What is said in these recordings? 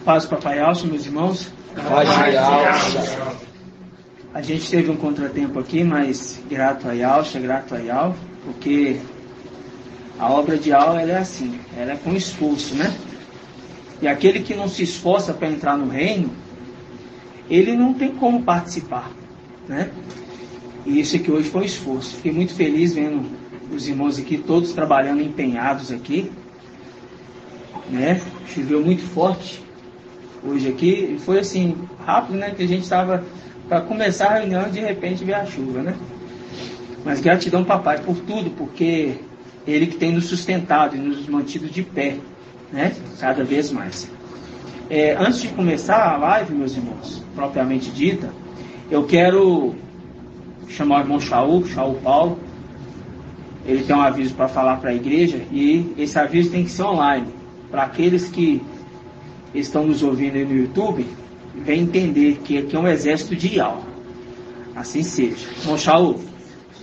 Paz, Papai Alcio, meus irmãos. Paz, Alcio. A gente teve um contratempo aqui, mas grato a Alcio, grato a Al, porque a obra de Al, ela é assim, ela é com esforço, né? E aquele que não se esforça para entrar no reino, ele não tem como participar, né? E isso aqui hoje foi um esforço. Fiquei muito feliz vendo os irmãos aqui, todos trabalhando empenhados aqui, né? Choveu muito forte hoje aqui, e foi assim, rápido, né? Que a gente estava para começar a reunião e de repente veio a chuva, né? Mas gratidão, papai, por tudo, porque ele que tem nos sustentado e nos mantido de pé, né? Cada vez mais. Antes de começar a live, meus irmãos, propriamente dita, eu quero chamar o irmão Shaul Paulo. Ele tem um aviso para falar para a igreja, e esse aviso tem que ser online. Para aqueles que estão nos ouvindo aí no YouTube, vem entender que aqui é um exército de Al. Assim seja. Irmão Shaul,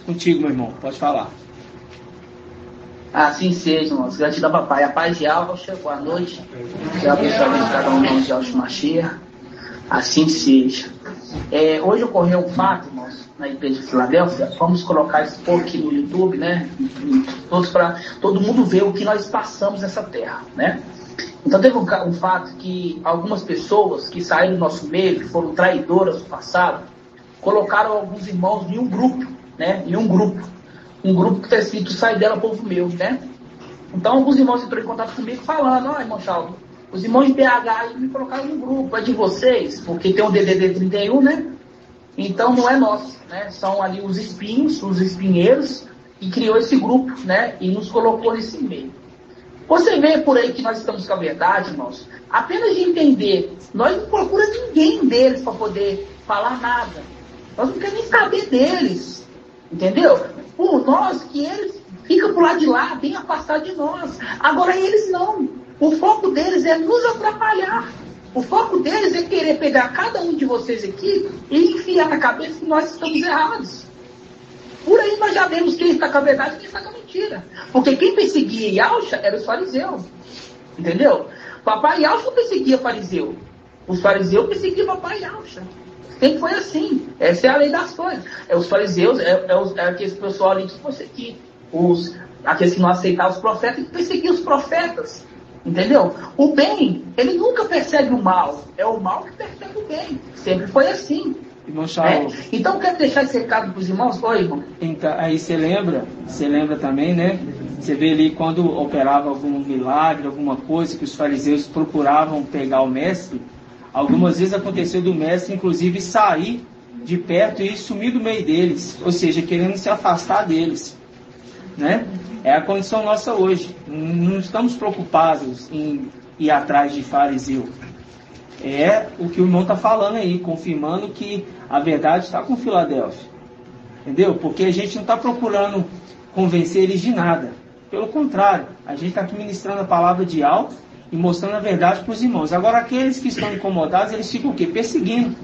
contigo, meu irmão, pode falar. Assim seja, irmãos. Gratidão, papai. A paz de Alcio, boa noite. Que abençoe cada um de Alcio Machia. Assim seja. Hoje ocorreu um fato, irmãos, na igreja de Filadélfia. Vamos colocar isso aqui no YouTube, né? Todos para todo mundo ver o que nós passamos nessa terra, né? Então teve um fato que algumas pessoas que saíram do nosso meio, que foram traidoras no passado, colocaram alguns irmãos em um grupo, né? Um grupo que está escrito, sai dela, povo meu, né? Então alguns irmãos entraram em contato comigo falando, irmão Charles, os irmãos de BH aí me colocaram no grupo, é de vocês, porque tem o DDD 31, né? Então não é nosso, né? São ali os espinhos, os espinheiros, e criou esse grupo, né? E nos colocou nesse meio. Você vê por aí que nós estamos com a verdade, irmãos, apenas de entender, nós não procuramos ninguém deles para poder falar nada. Nós não queremos nem saber deles, entendeu? Por nós, que eles ficam por lá de lá, bem afastados de nós. Agora eles não. O foco deles é nos atrapalhar. O foco deles é querer pegar cada um de vocês aqui e enfiar na cabeça que nós estamos errados. Por aí nós já vemos quem está com a verdade e quem está com a mentira. Porque quem perseguia Yahusha eram os fariseus. Entendeu? Papai Yahusha perseguia fariseu. Os fariseus perseguiam papai Yahusha. Sempre foi assim. Essa é a lei das coisas. Os fariseus, aquele pessoal ali que aqueles que não aceitavam os profetas, que perseguiam os profetas. Entendeu? O bem, ele nunca persegue o mal. É o mal que persegue o bem. Sempre foi assim. Irmão Shaul. Então eu quero deixar esse recado para os irmãos. Oi, irmão. Então, aí você lembra também, né? Você vê ali quando operava algum milagre, alguma coisa, que os fariseus procuravam pegar o mestre. Algumas vezes aconteceu do mestre, inclusive, sair de perto e sumir do meio deles. Ou seja, querendo se afastar deles, né? É a condição nossa hoje. Não estamos preocupados em ir atrás de fariseu. É o que o irmão está falando aí, confirmando que a verdade está com Filadélfia. Entendeu? Porque a gente não está procurando convencer eles de nada. Pelo contrário, a gente está aqui ministrando a palavra de Al e mostrando a verdade para os irmãos. Agora, aqueles que estão incomodados, eles ficam o quê? Perseguindo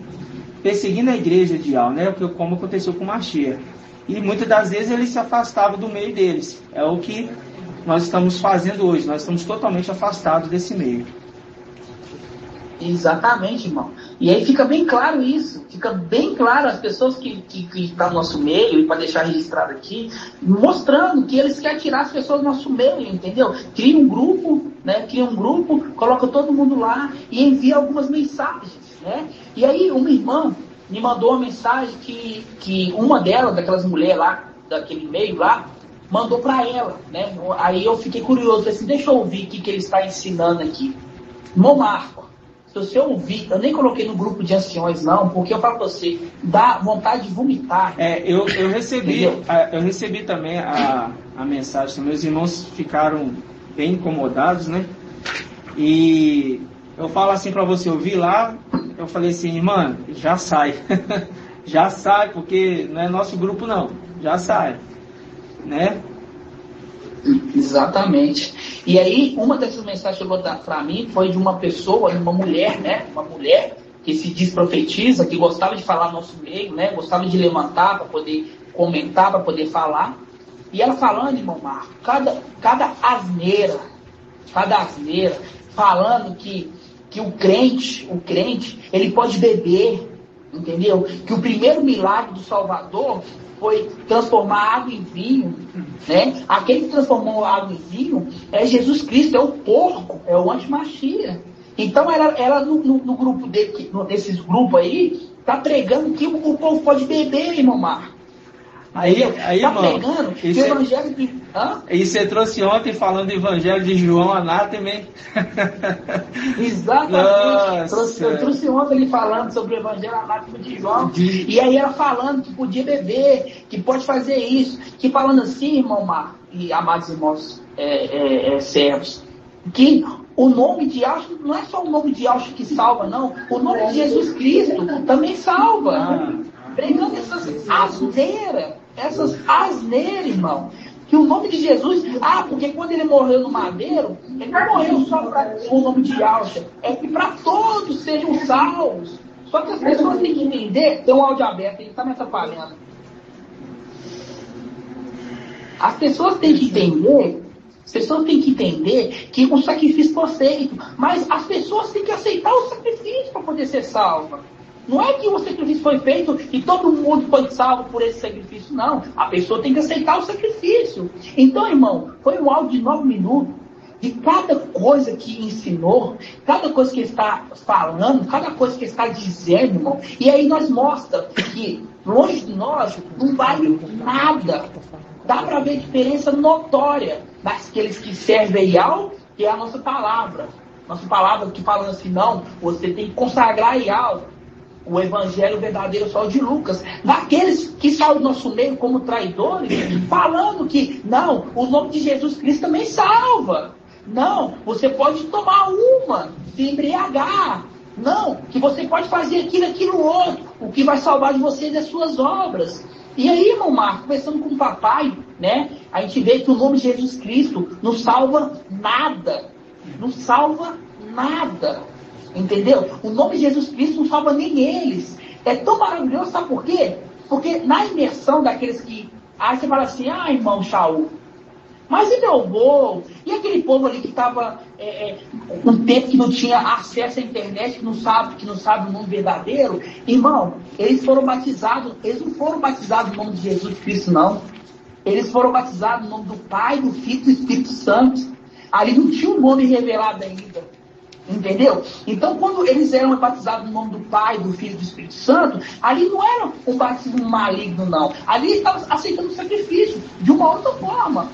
a igreja de Al, né? Como aconteceu com Machia. E muitas das vezes eles se afastavam do meio deles. É o que nós estamos fazendo hoje. Nós estamos totalmente afastados desse meio. Exatamente, irmão. E aí fica bem claro isso. Fica bem claro as pessoas que estão no nosso meio, e para deixar registrado aqui, mostrando que eles querem tirar as pessoas do nosso meio, entendeu? Cria um grupo, né? Coloca todo mundo lá e envia algumas mensagens, né? E aí uma irmã me mandou uma mensagem que uma delas, daquelas mulheres lá, daquele meio lá, mandou para ela, né? Aí eu fiquei curioso, falei assim, deixa eu ouvir o que ele está ensinando aqui. Irmão Marco, se você ouvir, eu nem coloquei no grupo de anciões não, porque eu falo para você, dá vontade de vomitar. Eu recebi também a mensagem, meus irmãos ficaram bem incomodados, né? E eu falo assim para você, eu vi lá, eu falei assim, irmã, já sai. Já sai, porque não é nosso grupo não, já sai, né? Exatamente. E aí, uma dessas mensagens que chegou para mim foi de uma pessoa, uma mulher, né? Uma mulher que se diz profetiza, que gostava de falar no nosso meio, né? Gostava de levantar para poder comentar, para poder falar. E ela falando, irmão Marco, cada asneira, falando que que o crente, ele pode beber, entendeu? Que o primeiro milagre do Salvador foi transformar água em vinho, né? Aquele que transformou a água em vinho é Jesus Cristo, é o porco, é o antimachia. Então era no grupo dele, desses grupos aí, tá pregando que o povo pode beber, irmão Marco. Aí, tá irmão, pregando que o evangelho de... E você trouxe ontem falando do evangelho de João anátema, hein? Exatamente. Eu trouxe ontem ele falando sobre o evangelho anátema de João. E aí ela falando que podia beber, que pode fazer isso. Que falando assim, irmão Mar, e amados irmãos servos, que o nome de Yahshua não é só o nome de Yahshua que salva, não. O nome de Jesus Cristo também salva. Pregando essas asneiras, irmão. Que o nome de Jesus, porque quando ele morreu no madeiro, ele não morreu só para o nome de Yahshua, é que para todos sejam salvos. Só que as pessoas têm que entender, tem um áudio aberto, ele está me atrapalhando. As pessoas têm que entender que o sacrifício foi feito, mas as pessoas têm que aceitar o sacrifício para poder ser salvas. Não é que o sacrifício foi feito e todo mundo foi salvo por esse sacrifício, não. A pessoa tem que aceitar o sacrifício. Então, irmão, foi um áudio de 9 minutos de cada coisa que ensinou, cada coisa que está falando, cada coisa que está dizendo, irmão. E aí nós mostra que longe de nós não vale nada. Dá para ver diferença notória daqueles que servem Yahweh, que é a nossa palavra. Nossa palavra que fala assim, não, você tem que consagrar Yahweh. O evangelho verdadeiro só de Lucas, daqueles que saem do nosso meio como traidores, falando que, não, o nome de Jesus Cristo também salva. Não, você pode tomar uma, se embriagar. Não, que você pode fazer aquilo outro. O que vai salvar de vocês é suas obras. E aí, irmão Marco, conversando com o papai, né, a gente vê que o nome de Jesus Cristo não salva nada. Não salva nada. Entendeu? O nome de Jesus Cristo não salva nem eles. É tão maravilhoso, sabe por quê? Porque na imersão daqueles que... Aí você fala assim, irmão Shaul, mas e meu avô? E aquele povo ali que estava um tempo que não tinha acesso à internet, que não sabe o nome verdadeiro? Irmão, eles foram batizados, eles não foram batizados no nome de Jesus Cristo, não. Eles foram batizados no nome do Pai, do Filho e do Espírito Santo. Ali não tinha um nome revelado ainda. Entendeu? Então, quando eles eram batizados no nome do Pai, do Filho e do Espírito Santo, ali não era um batismo maligno, não. Ali eles estavam aceitando o sacrifício de uma outra forma.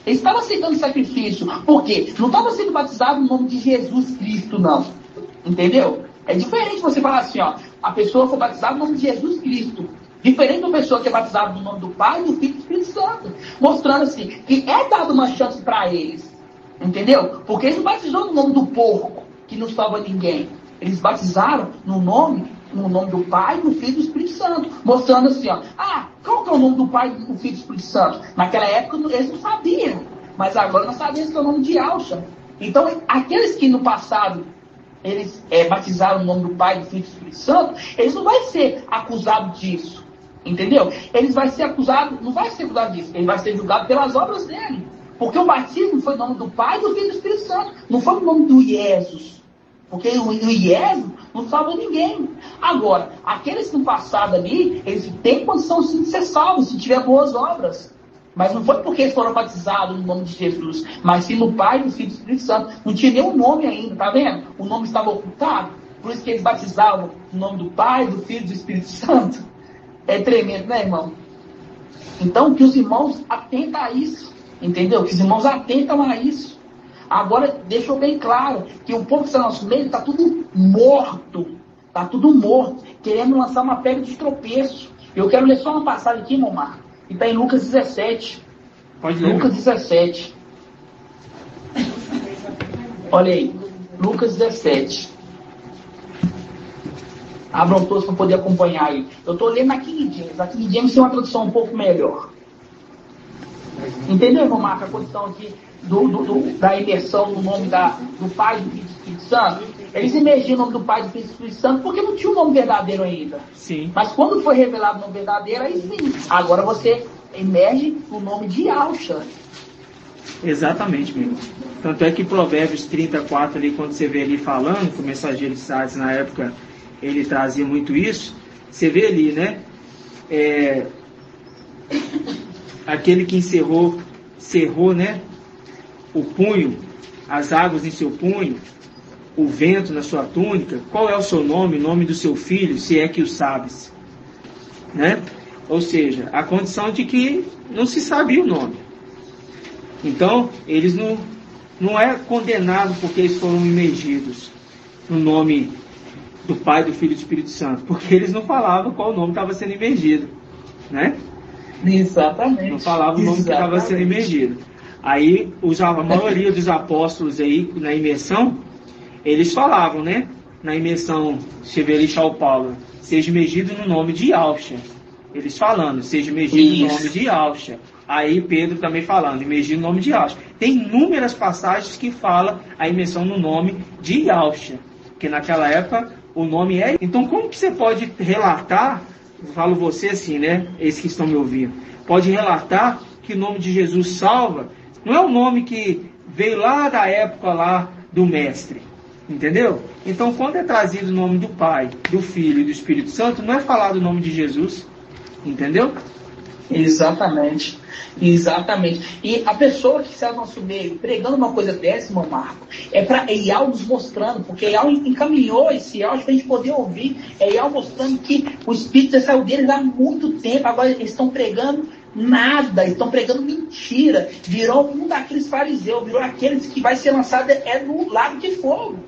Eles estavam aceitando o sacrifício. Por quê? Não estavam sendo batizados no nome de Jesus Cristo, não. Entendeu? É diferente você falar assim, a pessoa foi batizada no nome de Jesus Cristo. Diferente da pessoa que é batizada no nome do Pai, do Filho e do Espírito Santo. Mostrando assim, que é dada uma chance para eles. Entendeu? Porque eles não batizaram no nome do porco, que não salva ninguém. Eles batizaram no nome do Pai, do Filho e do Espírito Santo. Mostrando assim, qual que é o nome do Pai, do Filho e do Espírito Santo? Naquela época eles não sabiam. Mas agora nós sabemos que é o nome de Yahshua. Então, aqueles que no passado eles batizaram o nome do Pai, do Filho e do Espírito Santo, eles não vão ser acusados disso. Entendeu? Eles vão ser acusados, não vai ser acusado disso. Ele vai ser julgado pelas obras dele. Porque o batismo foi o nome do Pai, do Filho e do Espírito Santo. Não foi o nome do Jesus. Porque o Jesus não salva ninguém. Agora, aqueles que no passado ali, eles têm condição sim de ser salvos, se tiver boas obras. Mas não foi porque eles foram batizados no nome de Jesus, mas sim no Pai, do Filho e do Espírito Santo. Não tinha nenhum nome ainda, tá vendo? O nome estava ocultado. Por isso que eles batizavam no nome do Pai, do Filho e do Espírito Santo. É tremendo, né, irmão? Então, que os irmãos atentem a isso. Entendeu? Que os irmãos atentam a isso. Agora, deixou bem claro que o povo que está no nosso meio está tudo morto. Está tudo morto. Querendo lançar uma pedra de tropeço. Eu quero ler só uma passagem aqui, irmão Marco. E está em Lucas 17. Pode ler. Lucas 17. Olha aí. Lucas 17. Abram todos para poder acompanhar aí. Eu estou lendo na King James. A King James tem uma tradução um pouco melhor. Entendeu, irmão Marco, a condição aqui da imersão no nome do Pai, do Filho e do Espírito Santo? Eles emergiram o nome do Pai, do Filho e do Espírito Santo porque não tinha o nome verdadeiro ainda. Sim. Mas quando foi revelado o nome verdadeiro, aí sim. Agora você emerge no nome de Yahshua. Exatamente, meu irmão. Tanto é que Provérbios 34, ali, quando você vê ali falando, que o mensageiro de Sardes, na época, ele trazia muito isso, você vê ali, né? Aquele que cerrou, né? O punho, as águas em seu punho, o vento na sua túnica. Qual é o seu nome, o nome do seu filho, se é que o sabes? Né? Ou seja, a condição de que não se sabia o nome. Então, eles não é condenado porque eles foram imergidos no nome do Pai, do Filho e do Espírito Santo, porque eles não falavam qual nome estava sendo imergido, né? Exatamente. Não falavam o nome que estava sendo imergido. Aí, a maioria dos apóstolos aí, na imersão, eles falavam, né? Na imersão, Chevelichal Paulo, seja imergido no nome de Yahshua. Eles falando, seja imergido no nome de Yahshua. Aí Pedro também falando, imergido no nome de Yahshua. Tem inúmeras passagens que falam a imersão no nome de Yahshua, que naquela época o nome é. Então, como que você pode relatar, eu falo você assim, né? Esses que estão me ouvindo, pode relatar que o nome de Jesus salva, não é o nome que veio lá da época lá do mestre, entendeu? Então, quando é trazido o nome do Pai, do Filho e do Espírito Santo, não é falado o nome de Jesus, entendeu? Exatamente. E a pessoa que sai do nosso meio pregando uma coisa dessa, irmão Marco, é para Eyal nos mostrando, porque Eyal encaminhou esse áudio para a gente poder ouvir. Eyal mostrando que o Espírito já saiu deles há muito tempo, agora eles estão pregando nada, estão pregando mentira. Virou um daqueles fariseus, virou aqueles que vai ser lançado no lago de fogo.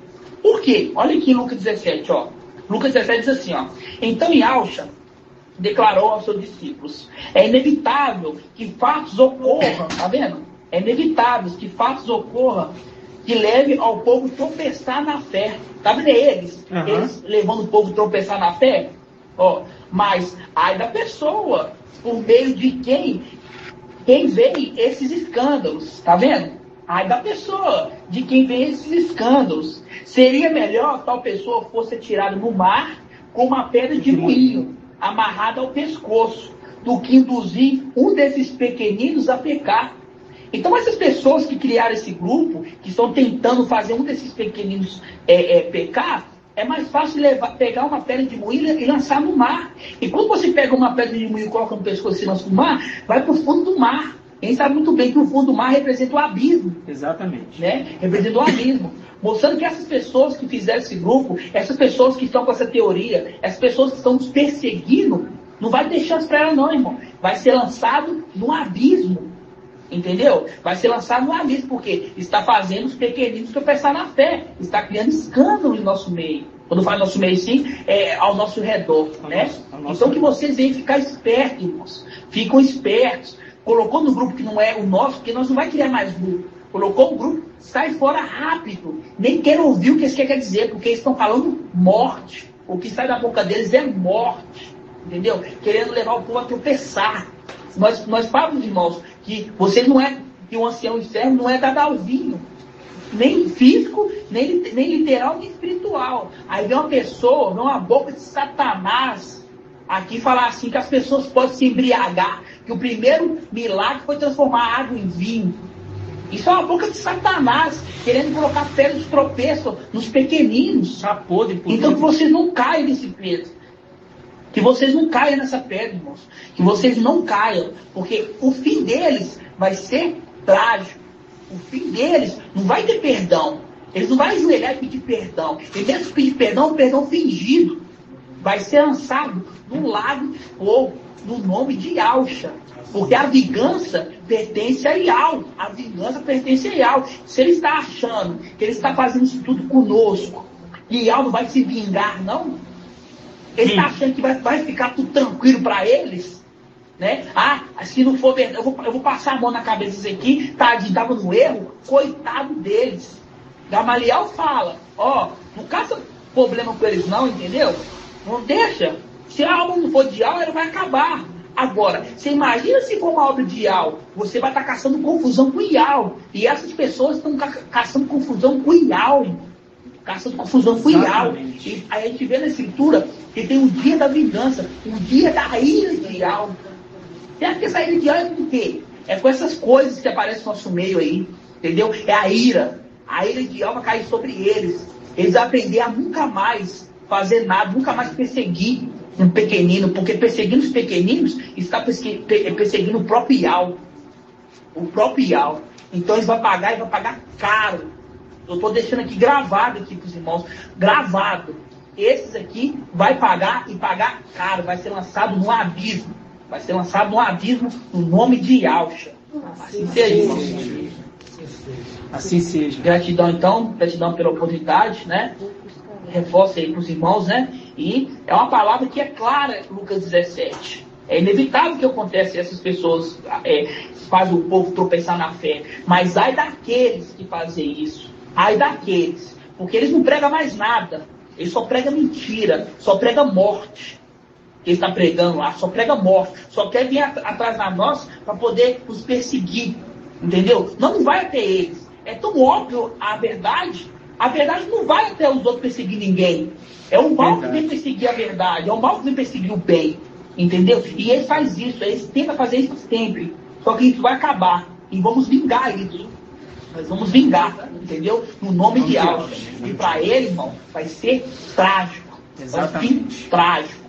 Por quê? Olha aqui em Lucas 17, ó. Lucas 17 diz assim, ó. Então Yahshua declarou aos seus discípulos: é inevitável que fatos ocorram, tá vendo? É inevitável que fatos ocorram que leve ao povo tropeçar na fé. Tá vendo eles? Uhum. Eles levando o povo a tropeçar na fé? Ó, mas ai da pessoa por meio de quem vê esses escândalos, tá vendo? Ai da pessoa de quem vê esses escândalos. Seria melhor tal pessoa fosse tirada no mar com uma pedra de moinho amarrada ao pescoço, do que induzir um desses pequeninos a pecar. Então essas pessoas que criaram esse grupo, que estão tentando fazer um desses pequeninos pecar, é mais fácil pegar uma pedra de moinho e lançar no mar. E quando você pega uma pedra de moinho e coloca no pescoço e lança no mar, vai para o fundo do mar. A gente sabe muito bem que o fundo do mar representa o abismo. Exatamente. Né? Representa o abismo. Mostrando que essas pessoas que fizeram esse grupo, essas pessoas que estão com essa teoria, essas pessoas que estão nos perseguindo, não vai ter chance para ela não, irmão. Vai ser lançado no abismo. Entendeu? Vai ser lançado no abismo, porque está fazendo os pequeninos tropeçar na fé. Está criando escândalo em nosso meio. Quando falo nosso meio, sim, é ao nosso redor. Né? Então que vocês venham ficar espertos, irmãos. Ficam espertos. Colocou no grupo que não é o nosso, porque nós não vai criar mais grupo. Colocou o grupo, sai fora rápido. Nem quero ouvir o que eles querem dizer, porque eles estão falando morte. O que sai da boca deles é morte. Entendeu? Querendo levar o povo a tropeçar. Nós falamos, irmãos, que você não é, que o ancião externo não é dadalzinho. Nem físico, nem literal, nem espiritual. Aí vem uma pessoa, vem uma boca de Satanás aqui falar assim que as pessoas podem se embriagar. Que o primeiro milagre foi transformar água em vinho. Isso é uma boca de Satanás, querendo colocar pedra de tropeço nos pequeninos. Então que vocês não caiam nesse peso. Que vocês não caiam nessa pedra, irmãos. Que vocês não caiam. Porque o fim deles vai ser trágico. O fim deles não vai ter perdão. Eles não vão ajoelhar e pedir perdão. E mesmo pedir perdão, um perdão fingido. Vai ser lançado no lago de fogo, no nome de Yahshua. Porque a vingança pertence a Yahweh. A vingança pertence a Yahweh. Se ele está achando que ele está fazendo isso tudo conosco, e Yahweh não vai se vingar, não? Ele está achando que vai ficar tudo tranquilo para eles? Né? Ah, se não for verdade, eu vou passar a mão na cabeça disso aqui, tadinho, estava no erro, coitado deles. Gamaliel fala, não caça problema com eles não, entendeu? Não deixa. Se a alma não for de Yahweh, ela vai acabar. Agora, você imagina se for uma obra de Yahweh, você vai estar caçando confusão com Yahweh. E essas pessoas estão caçando confusão com Yahweh. Caçando confusão com Yahweh. E aí a gente vê na escritura que tem o dia da vingança, o dia da ira de Yahweh. Você acha que essa ira de Yahweh é por quê? É com essas coisas que aparecem no nosso meio aí, entendeu? É a ira de Yahweh vai cair sobre eles. Eles vão aprender a nunca mais fazer nada, nunca mais perseguir um pequenino, porque perseguindo os pequeninos, está perseguindo o próprio Yahweh. O próprio Yahweh. Então eles vão pagar e vão pagar caro. Eu estou deixando aqui gravado aqui para os irmãos, gravado. Esses aqui vai pagar e pagar caro, vai ser lançado no abismo. Vai ser lançado no abismo no nome de Yahshua. Assim seja, irmãos. Assim seja. Gratidão então, gratidão pela oportunidade, né? Reforça aí para os irmãos, né? E é uma palavra que é clara, Lucas 17. É inevitável que aconteça, essas pessoas fazem o povo tropeçar na fé. Mas ai daqueles que fazem isso. Ai daqueles. Porque eles não pregam mais nada. Eles só pregam mentira. Só pregam morte. Ele está pregando lá. Só prega morte. Só quer vir atrás de nós para poder nos perseguir. Entendeu? Não vai até eles. É tão óbvio a verdade. A verdade não vai até os outros perseguir ninguém. É o mal que vem perseguir a verdade. É o mal que vem perseguir o bem. Entendeu? E ele faz isso. Eles tentam fazer isso sempre. Só que isso vai acabar. E vamos vingar isso. Nós vamos vingar. Entendeu? No nome de Yahweh. E para ele, irmão, vai ser trágico. Exatamente. É um fim trágico.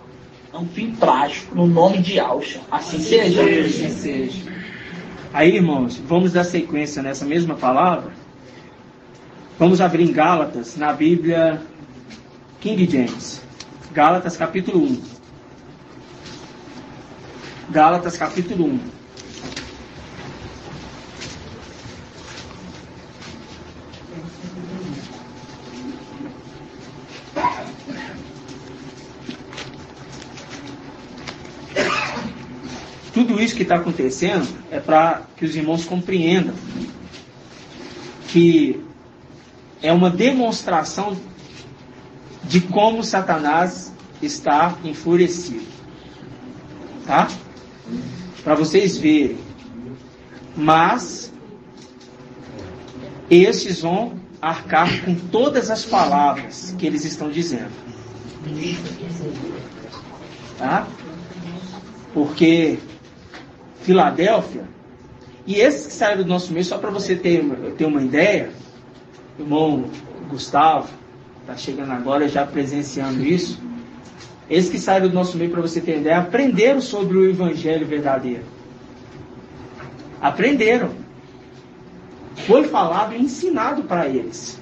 É um fim trágico. No nome de Yahweh. Assim seja. Assim seja. Aí, irmãos, vamos dar sequência nessa mesma palavra. Vamos abrir em Gálatas, na Bíblia King James. Gálatas capítulo 1. Gálatas capítulo 1. Tudo isso que está acontecendo é para que os irmãos compreendam que é uma demonstração de como Satanás está enfurecido. Tá? Para vocês verem. Mas estes vão arcar com todas as palavras que eles estão dizendo. Tá? Porque Filadélfia, e esses que saíram do nosso meio, só para você ter uma ideia, o irmão Gustavo está chegando agora já presenciando isso. Esses que saíram do nosso meio, para você ter uma ideia, aprenderam sobre o Evangelho verdadeiro. Aprenderam. Foi falado e ensinado para eles.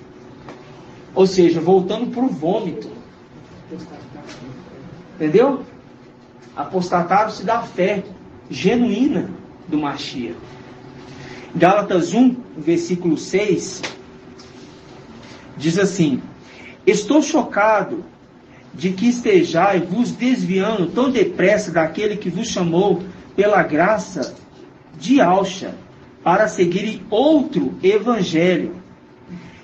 Ou seja, voltando para o vômito. Entendeu? Apostataram-se da fé genuína do Mashiach. Gálatas 1, versículo 6, diz assim: estou chocado de que estejais vos desviando tão depressa daquele que vos chamou pela graça de Yahshua para seguirem outro evangelho,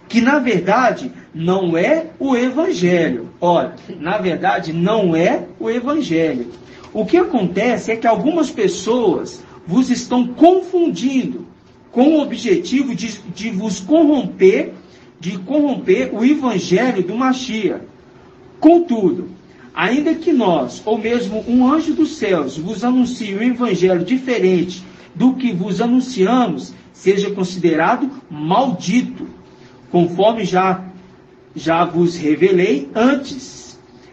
que na verdade não é o evangelho. Olha, na verdade não é o evangelho. O que acontece é que algumas pessoas vos estão confundindo com o objetivo de vos corromper, de corromper o evangelho do Mashiach. Contudo, ainda que nós, ou mesmo um anjo dos céus, vos anuncie um evangelho diferente do que vos anunciamos, seja considerado maldito, conforme já vos revelei antes.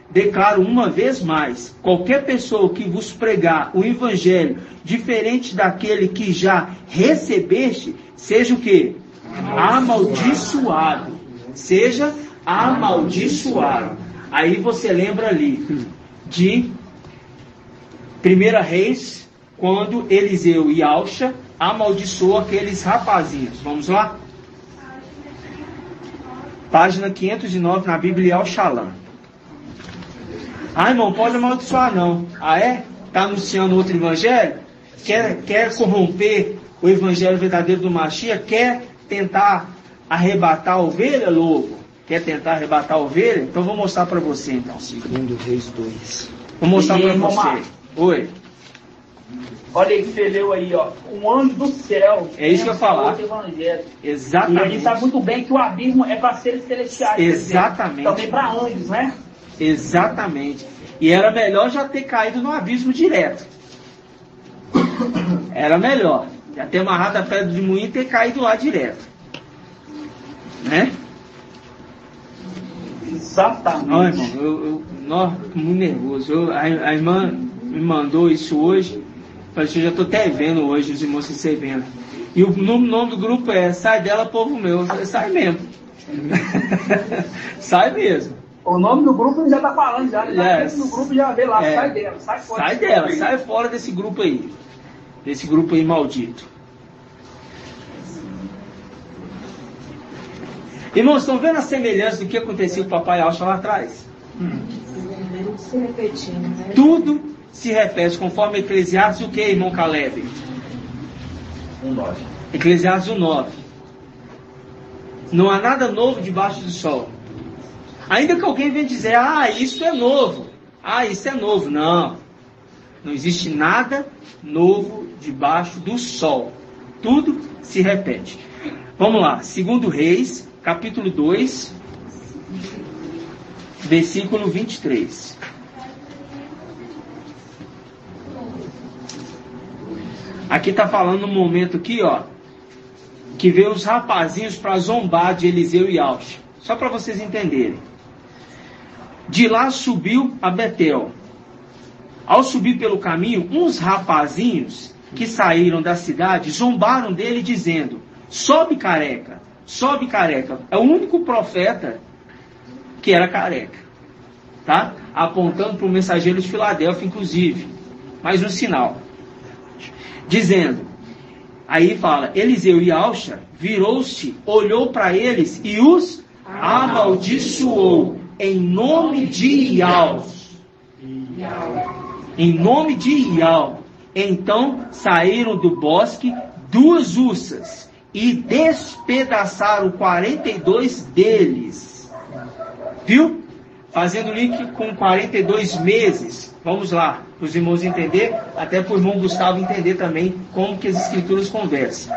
Declaro uma vez mais: qualquer pessoa que vos pregar o evangelho diferente daquele que já recebeste, seja o quê? Amaldiçoado. Seja amaldiçoado. Aí você lembra ali de 1 Reis, quando Eliseu e Yahshua amaldiçoou aqueles rapazinhos. Vamos lá? Página 509 na Bíblia Al-Shalom. Ah, irmão, pode amaldiçoar não. Ah, é? Está anunciando outro evangelho? Quer corromper o evangelho verdadeiro do Mashiach? Quer tentar arrebatar a ovelha, lobo? Quer tentar arrebatar a ovelha? Então vou mostrar para você, então. 2 Reis 2. Vou mostrar para você. Oi. Olha aí que você leu aí, ó. Um anjo do céu. É isso que eu ia falar. Exatamente. E a gente sabe muito bem que o abismo é para seres celestiais. Exatamente. Também para anjos, né? Exatamente. E era melhor já ter caído no abismo direto. Era melhor. Já ter amarrado a pedra de moinho e ter caído lá direto. Né? Exatamente. Não, irmão, tô muito nervoso. A irmã me mandou isso hoje. Falei, eu já estou até vendo hoje os irmãos se recebendo. E o nome do grupo é Sai Dela, Povo Meu. Eu falei, sai mesmo. Sai mesmo. O nome do grupo já está falando, já. No grupo já vê lá, sai dela, sai fora. Sai dela, sai fora desse grupo aí. Desse grupo aí maldito. Irmãos, estão vendo a semelhança do que acontecia com o papai Alcha lá atrás? Se repetindo, né? Tudo se repete, conforme Eclesiastes o que, irmão Caleb? 1:9. Eclesiastes 1:9. Não há nada novo debaixo do sol. Ainda que alguém venha dizer, isso é novo. Isso é novo. Não. Não existe nada novo debaixo do sol. Tudo se repete. Vamos lá. 2 Reis, capítulo 2, versículo 23. Aqui está falando um momento aqui, que veio os rapazinhos para zombar de Eliseu e Alcha. Só para vocês entenderem. De lá subiu a Betel. Ao subir pelo caminho, uns rapazinhos que saíram da cidade zombaram dele dizendo, sobe careca, sobe careca. É o único profeta que era careca. Tá? Apontando para o mensageiro de Filadélfia, inclusive. Mais um sinal. Dizendo, aí fala, Eliseu e Alcha virou-se, olhou para eles e os amaldiçoou em nome de Ial. Em nome de Ial. Então saíram do bosque 2 ursas e despedaçaram 42 deles. Viu? Fazendo link com 42 meses. Vamos lá, para os irmãos entenderem, até para o irmão Gustavo entender também como que as escrituras conversam.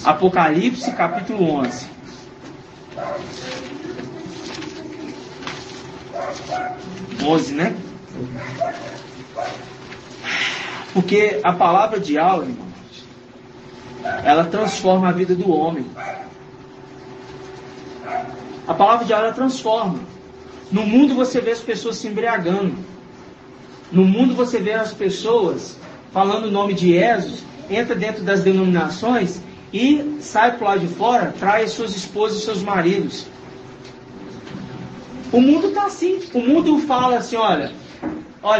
Apocalipse, capítulo 11. Né? Porque a palavra de Al, irmãos, ela transforma a vida do homem. A palavra de Al, ela transforma. No mundo você vê as pessoas se embriagando. No mundo você vê as pessoas falando o nome de Jesus, entra dentro das denominações e sai para lá de fora, traz suas esposas e seus maridos. O mundo está assim. O mundo fala assim, olha,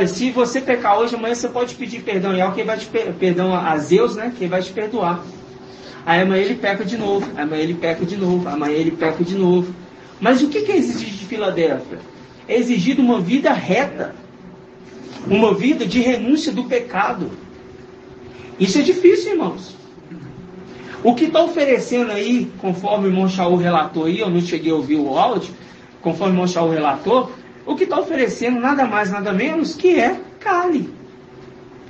se você pecar hoje, amanhã você pode pedir perdão. E quem vai te perdão a Zeus, né? Quem vai te perdoar. Aí amanhã ele peca de novo. Amanhã ele peca de novo. Amanhã ele peca de novo. Mas o que é exigido de Filadélfia? É exigido uma vida reta. Uma vida de renúncia do pecado. Isso é difícil, irmãos. O que está oferecendo aí, conforme o irmão Shaul relatou aí, eu não cheguei a ouvir o áudio, conforme o irmão Shaul relatou, o que está oferecendo nada mais, nada menos que é carne.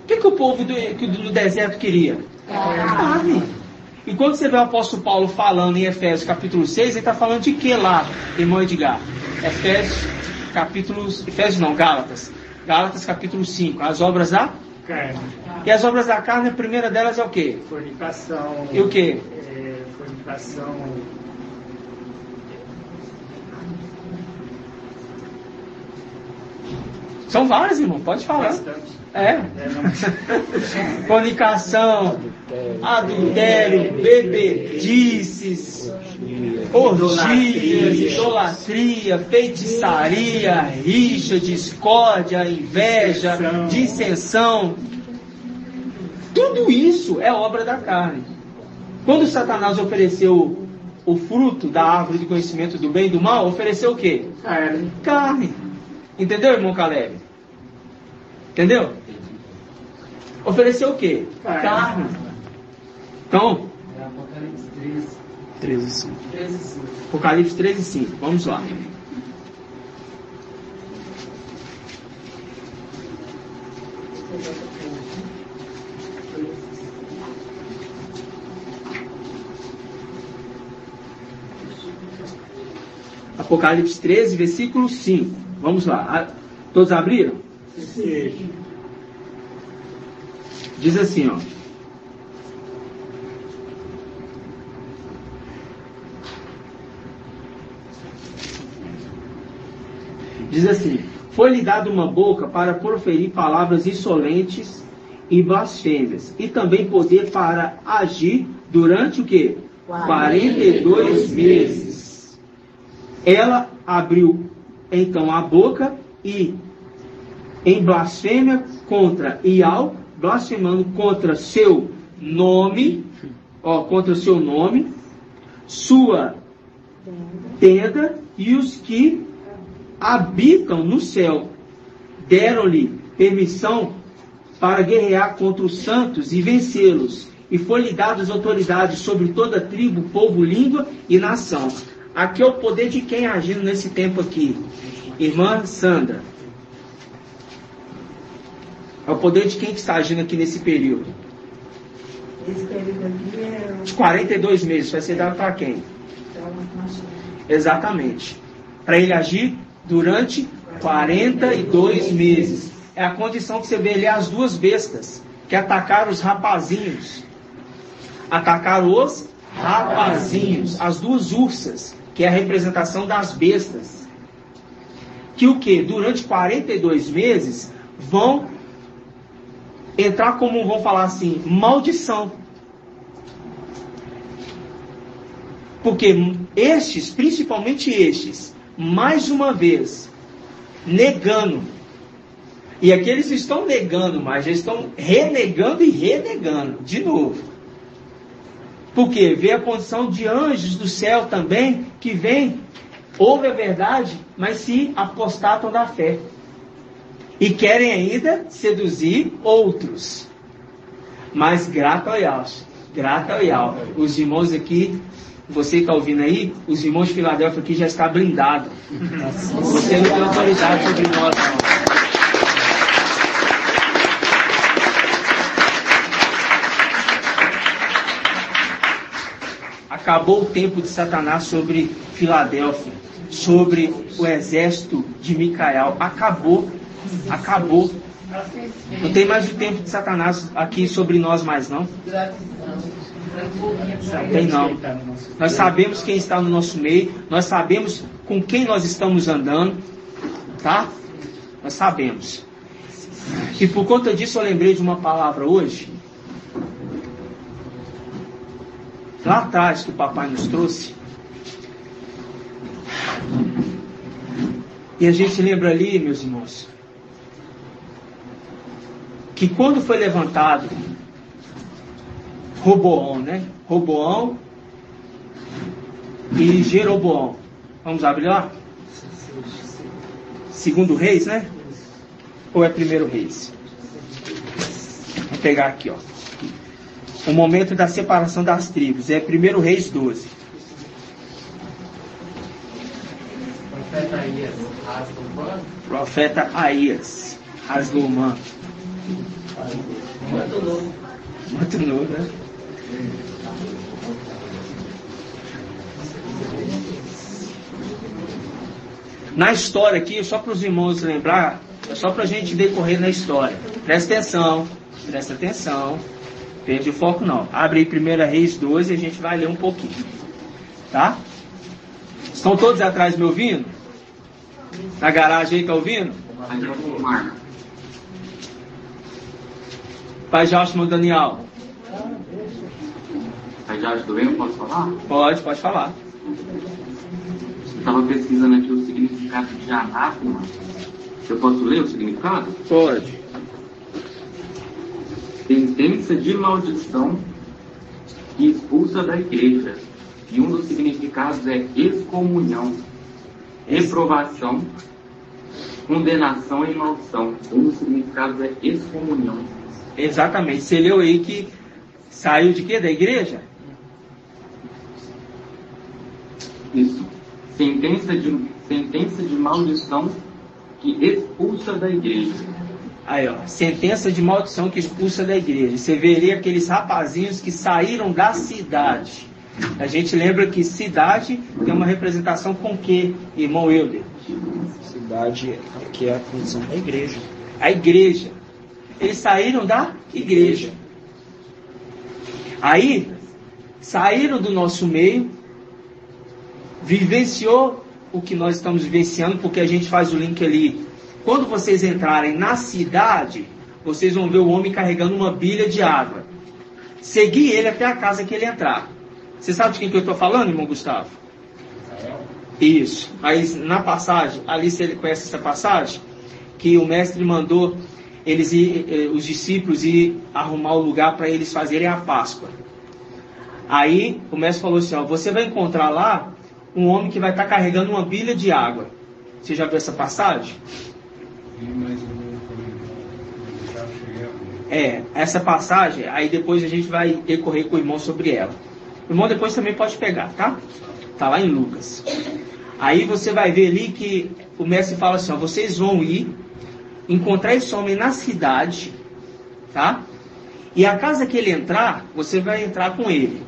O que o povo do deserto queria? Carne. E quando você vê o apóstolo Paulo falando em Efésios capítulo 6, ele está falando de que lá, irmão Edgar? Gálatas. Gálatas capítulo 5, as obras da carne. E as obras da carne, a primeira delas é o quê? Fornicação. E o quê? Fornicação. São várias, irmão, pode falar. Bastante. Fornicação, adultério, bebedices, orgias, idolatria, feitiçaria, rixa, discórdia, inveja, dissensão. Tudo isso é obra da carne. Quando Satanás ofereceu o fruto da árvore do conhecimento do bem e do mal, ofereceu o quê? Carne. Entendeu, irmão Caleb? Entendeu? Ofereceu o quê? Carne. Então, Apocalipse 13:5. Apocalipse 13:5. Vamos lá. Apocalipse 13, versículo 5. Vamos lá. Todos abriram? Sim. Diz assim, Diz assim: foi-lhe dada uma boca para proferir palavras insolentes e blasfêmias, e também poder para agir durante o quê? 42 meses. Ela abriu então a boca e em blasfêmia contra Ial, blasfemando contra seu nome, contra seu nome, sua tenda e os que habitam no céu. Deram-lhe permissão para guerrear contra os santos e vencê-los, e foi-lhe dadas autoridades sobre toda tribo, povo, língua e nação. Aqui é o poder de quem agindo nesse tempo aqui? Irmã Sandra. É o poder de quem que está agindo aqui nesse período? Esse período aqui é Os 42 meses vai ser dado para quem? Exatamente. Para ele agir durante 42 meses. É a condição que você vê ali as duas bestas que atacaram os rapazinhos. Atacaram os rapazinhos, as duas ursas, que é a representação das bestas. Que o que? Durante 42 meses vão entrar como, vão falar assim, maldição. Porque estes, principalmente estes, mais uma vez, negando. E aqui eles estão negando, mas eles estão renegando e renegando, de novo. Porque vê a condição de anjos do céu também, que vêm, ouvem a verdade, mas se apostatam da fé. E querem ainda seduzir outros. Mas grato ao Yahweh. Os irmãos aqui, você que está ouvindo aí, os irmãos de Filadélfia aqui já está blindado. Você não tem autoridade sobre nós, não. Acabou o tempo de Satanás sobre Filadélfia, sobre o exército de Micael. Acabou. Não tem mais o tempo de Satanás aqui sobre nós mais, não. Não tem, não. Nós sabemos quem está no nosso meio, nós sabemos com quem nós estamos andando, tá? Nós sabemos. E por conta disso eu lembrei de uma palavra hoje, lá atrás, que o papai nos trouxe. E a gente lembra ali, meus irmãos, que quando foi levantado Roboão, né? Roboão e Jeroboão. Vamos abrir lá? Segundo Reis, né? Ou é primeiro Reis? Vou pegar aqui, ó. O momento da separação das tribos. É 1 Reis 12. Profeta Aías rasga o manto. Profeta Aías rasgou o manto. Muito novo, né? Na história aqui, só para os irmãos lembrar, é só para a gente decorrer na história. Presta atenção. Perde o foco não. Abre aí 1 Reis 12 e a gente vai ler um pouquinho. Tá? Estão todos atrás me ouvindo? Na garagem aí, tá ouvindo? Pai Joshua Daniel. Pai Joshua, tudo bem? Eu posso falar? Pode falar. Eu estava pesquisando aqui o significado de anátema. Eu posso ler o significado? Pode. Sentença de maldição que expulsa da igreja. E um dos significados é excomunhão, reprovação, condenação e maldição. Um dos significados é excomunhão. Exatamente. Você leu aí que saiu de quê? Da igreja? Isso. Sentença de maldição que expulsa da igreja. Aí, ó, sentença de maldição que expulsa da igreja. Você veria aqueles rapazinhos que saíram da cidade. A gente lembra que cidade tem uma representação com o quê, irmão Euler? Cidade que é a função da igreja. A igreja. Eles saíram da igreja. Aí, saíram do nosso meio, vivenciou o que nós estamos vivenciando, porque a gente faz o link ali. Quando vocês entrarem na cidade, vocês vão ver o homem carregando uma bilha de água. Seguir ele até a casa que ele entrar. Você sabe de quem que eu estou falando, irmão Gustavo? Isso. Aí na passagem, ali se ele conhece essa passagem, que o mestre mandou eles os discípulos ir arrumar o lugar para eles fazerem a Páscoa. Aí o mestre falou assim, ó, você vai encontrar lá um homem que vai estar carregando uma bilha de água. Você já viu essa passagem? Essa passagem, aí depois a gente vai decorrer com o irmão sobre ela. O irmão depois também pode pegar, tá? Tá lá em Lucas. Aí você vai ver ali que o mestre fala assim, ó, vocês vão ir encontrar esse homem na cidade, tá? E a casa que ele entrar, você vai entrar com ele.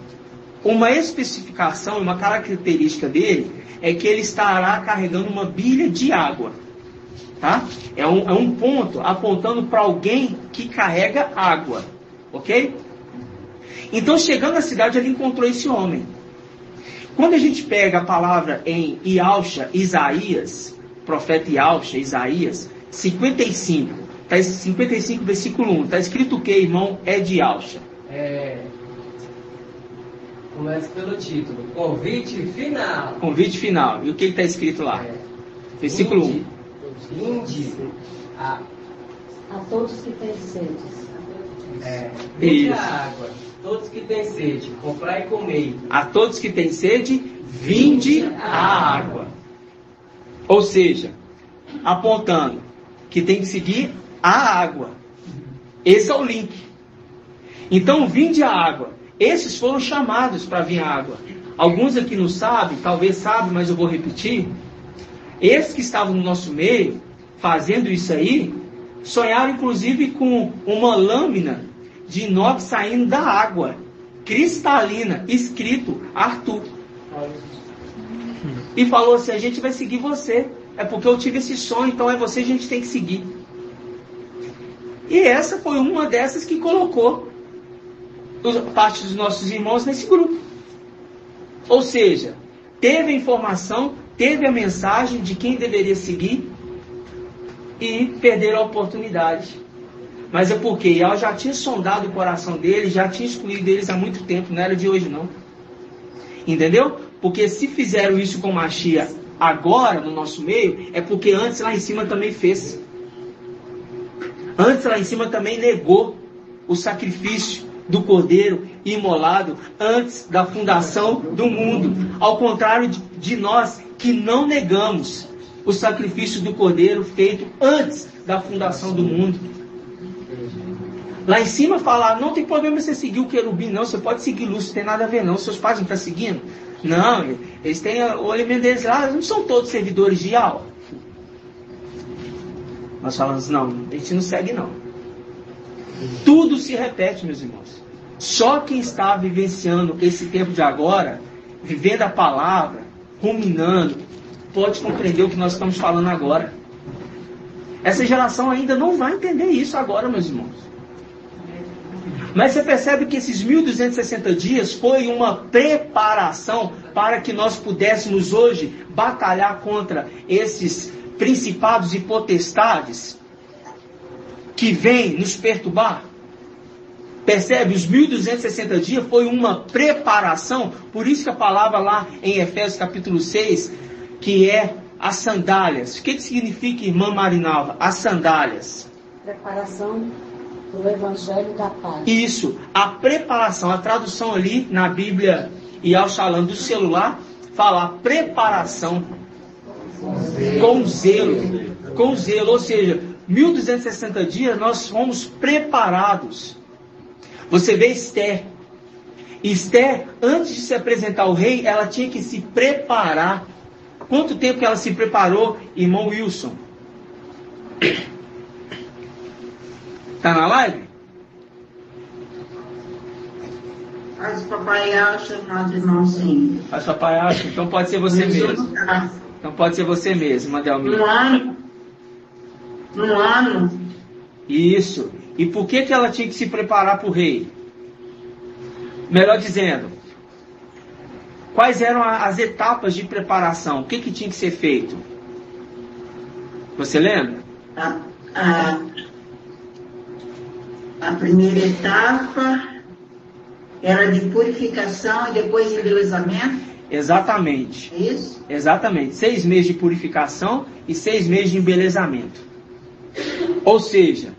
Uma especificação, uma característica dele é que ele estará carregando uma bilha de água, tá? É um ponto apontando para alguém que carrega água, ok? Então, chegando na cidade, ele encontrou esse homem. Quando a gente pega a palavra em Iausha, Isaías, profeta Iausha, Isaías, 55, 55 versículo 1, está escrito o que, irmão? É de Iausha. Começa pelo título, convite final. Convite final. E o que está escrito lá? Versículo 1. Vinde a todos que têm sede. Vinde a água, todos que têm sede, comprai e comei. A todos que têm sede, vinde a água. Ou seja, apontando que tem que seguir a água. Esse é o link. Então, vinde a água. Esses foram chamados para vir a água. Alguns aqui não sabem, talvez sabem, mas eu vou repetir. Esses que estavam no nosso meio, fazendo isso aí, sonharam inclusive com uma lâmina de inox saindo da água, cristalina, escrito Arthur. E falou assim, a gente vai seguir você. É porque eu tive esse sonho, então é você, a gente tem que seguir. E essa foi uma dessas que colocou parte dos nossos irmãos nesse grupo. Ou seja, teve a informação, teve a mensagem de quem deveria seguir e perderam a oportunidade. Mas é porque ela já tinha sondado o coração deles, já tinha excluído eles há muito tempo, não era de hoje não. Entendeu? Porque se fizeram isso com Machia agora no nosso meio, é porque antes lá em cima também fez. Antes lá em cima também negou o sacrifício do cordeiro imolado antes da fundação do mundo. Ao contrário de nós que não negamos o sacrifício do cordeiro feito antes da fundação do mundo. Lá em cima falaram, não tem problema você seguir o querubim, não, você pode seguir luz, não tem nada a ver não, seus pais não estão seguindo. Não, eles têm o elemento deles lá, não são todos servidores de Yahweh. Nós falamos, não, a gente não segue não. Tudo se repete, meus irmãos. Só quem está vivenciando esse tempo de agora, vivendo a palavra, ruminando, pode compreender o que nós estamos falando agora. Essa geração ainda não vai entender isso agora, meus irmãos. Mas você percebe que esses 1260 dias foi uma preparação para que nós pudéssemos hoje batalhar contra esses principados e potestades que vêm nos perturbar. Percebe? Os 1260 dias foi uma preparação. Por isso que a palavra lá em Efésios capítulo 6, que é as sandálias. O que significa, irmã Marinalva? As sandálias. Preparação do Evangelho da Paz. Isso, a preparação, a tradução ali na Bíblia e ao Shalom do celular, fala a preparação com zelo. Com zelo, ou seja, 1260 dias nós fomos preparados. Você vê Esther. Esther, antes de se apresentar ao rei, ela tinha que se preparar. Quanto tempo que ela se preparou, irmão Wilson? Tá na live? Faz papai acha, nós irmãos sim. Faz papai acha, então pode ser você mesmo. Então pode ser você mesmo, Madelmir. No ano. Isso. E por que ela tinha que se preparar para o rei? Melhor dizendo, Quais eram as etapas de preparação? O que tinha que ser feito? Você lembra? A primeira etapa era de purificação e depois embelezamento. Exatamente. É isso? Exatamente. 6 meses de purificação e 6 meses de embelezamento. Ou seja,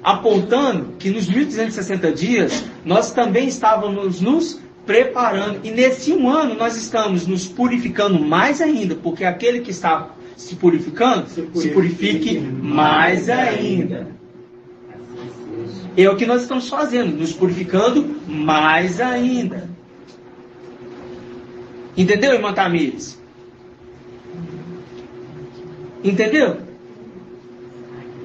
apontando que nos 1260 dias nós também estávamos nos preparando. E nesse um ano nós estamos nos purificando mais ainda, porque aquele que está se purificando, se purifique mais ainda. É o que nós estamos fazendo, nos purificando mais ainda. Entendeu, irmã Tamires? Entendeu?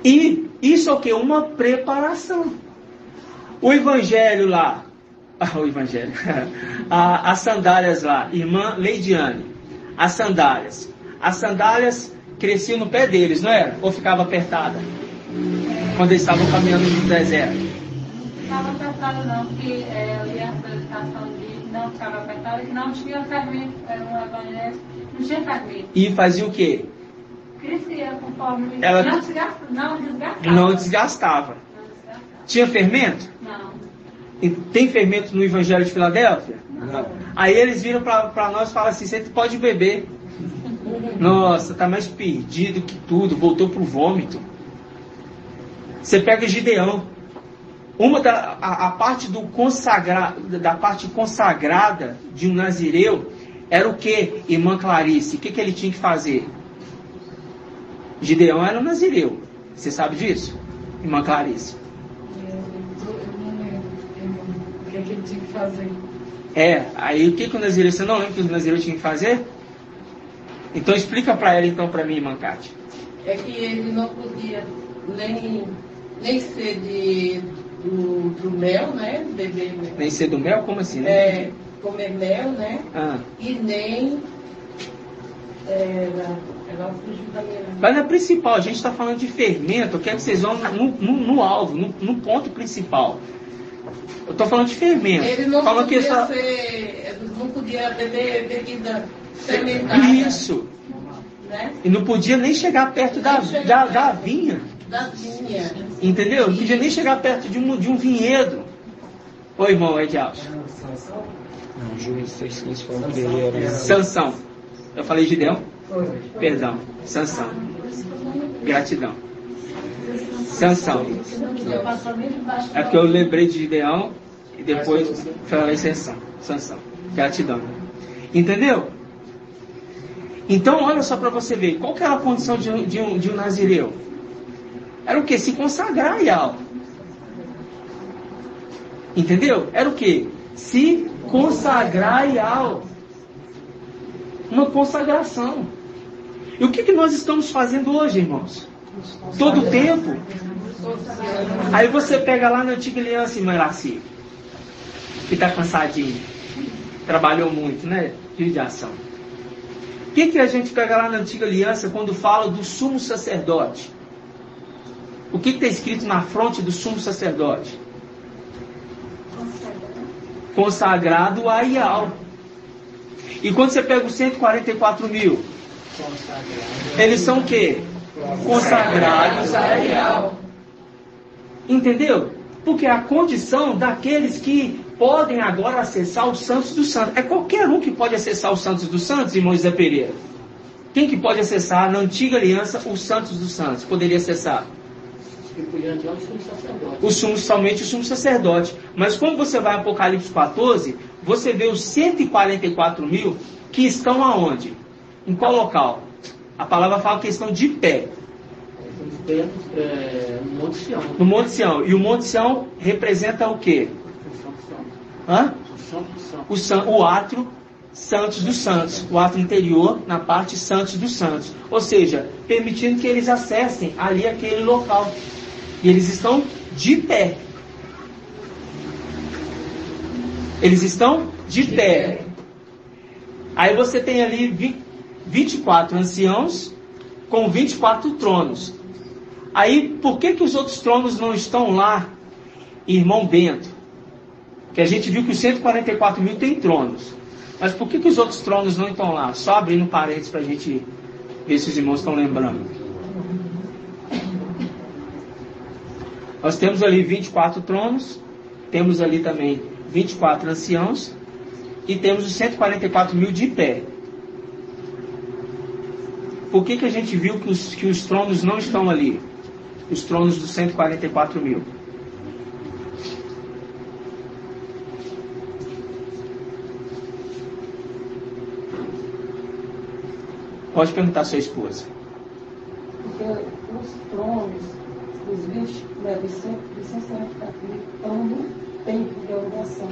E isso é o que? Uma preparação. O evangelho lá, as sandálias lá, irmã Leidiane, as sandálias cresciam no pé deles, não era? Ou ficava apertada? Quando eles estavam caminhando no deserto. Não ficava apertada não, porque eu li a solicitação de não ficava apertada e não tinha fermento, era um evangelho, não tinha fermento. E fazia o quê? Crescia conforme Ela não desgastava. Não desgastava. Tinha fermento? Não. E tem fermento no Evangelho de Filadélfia? Não. Aí eles viram para nós e falaram assim, você pode beber. Nossa, tá mais perdido que tudo, voltou pro vômito. Você pega Gideão. A parte da parte consagrada de um nazireu era o que, irmã Clarice? O que ele tinha que fazer? Gideão era um nazireu. Você sabe disso, irmã Clarice? O que ele tinha que fazer? Aí o que o nazireu... Você não lembra o que o nazireu tinha que fazer? Então explica para ela, então, para mim, irmã Cátia. É que ele não podia nem ser do mel, né? Beber mel. Nem ser do mel? Como assim? Né? Comer mel, né? E nem... Ela fugiu da minha... Mas é principal, a gente está falando de fermento, eu quero que vocês vão no alvo, no ponto principal. Eu estou falando de fermento. Ele não podia beber bebida fermentada. Isso. Né? E não podia nem chegar perto da vinha. Da vinha. Entendeu? Não podia nem chegar perto de um vinhedo. Oi, irmão Edialson. Não, Juiz 6,15 falando que ele era... Sansão. Eu falei Gideão? Perdão. Sansão. Gratidão. Sansão. É porque eu lembrei de Gideão e depois falei Sansão. Gratidão. Entendeu? Então, olha só para você ver. Qual que era a condição de um nazireu? Era o que? Se consagrar a Yahweh. Entendeu? Era o que? Se consagrar a Yahweh. Uma consagração. E o que nós estamos fazendo hoje, irmãos? Todo o tempo. Aí você pega lá na Antiga Aliança, irmã Laci, que está cansadinho. Trabalhou muito, né? Dia de ação. O que a gente pega lá na Antiga Aliança quando fala do sumo sacerdote? O que está escrito na fronte do sumo sacerdote? Consagrado a Yahweh. E quando você pega os 144 mil, eles são o quê? Consagrados a Yahweh. Entendeu? Porque é a condição daqueles que podem agora acessar os santos dos santos. É qualquer um que pode acessar os santos dos santos, irmão José Pereira. Quem que pode acessar na Antiga Aliança os santos dos santos? Poderia acessar? Somente o sumo sacerdote. Mas quando você vai em Apocalipse 14, você vê os 144 mil que estão aonde? Em qual local? A palavra fala que estão de pé. No Monte Sião. No Monte Sião. E o Monte Sião representa o quê? O átrio Santos dos Santos. O átrio interior na parte Santos dos Santos. Ou seja, permitindo que eles acessem ali aquele local. E eles estão de pé. Eles estão de pé. Aí você tem ali 24 anciãos com 24 tronos. Aí, por que os outros tronos não estão lá, irmão Bento? Que a gente viu que os 144 mil tem tronos. Mas por que os outros tronos não estão lá? Só abrindo parênteses para a gente ver se os irmãos estão lembrando. Nós temos ali 24 tronos, temos ali também 24 anciãos e temos os 144 mil de pé. Por que a gente viu que os tronos não estão ali? Os tronos dos 144 mil. Pode perguntar à sua esposa. Porque os tronos dos 20, dos 144 mil estão no templo de oração.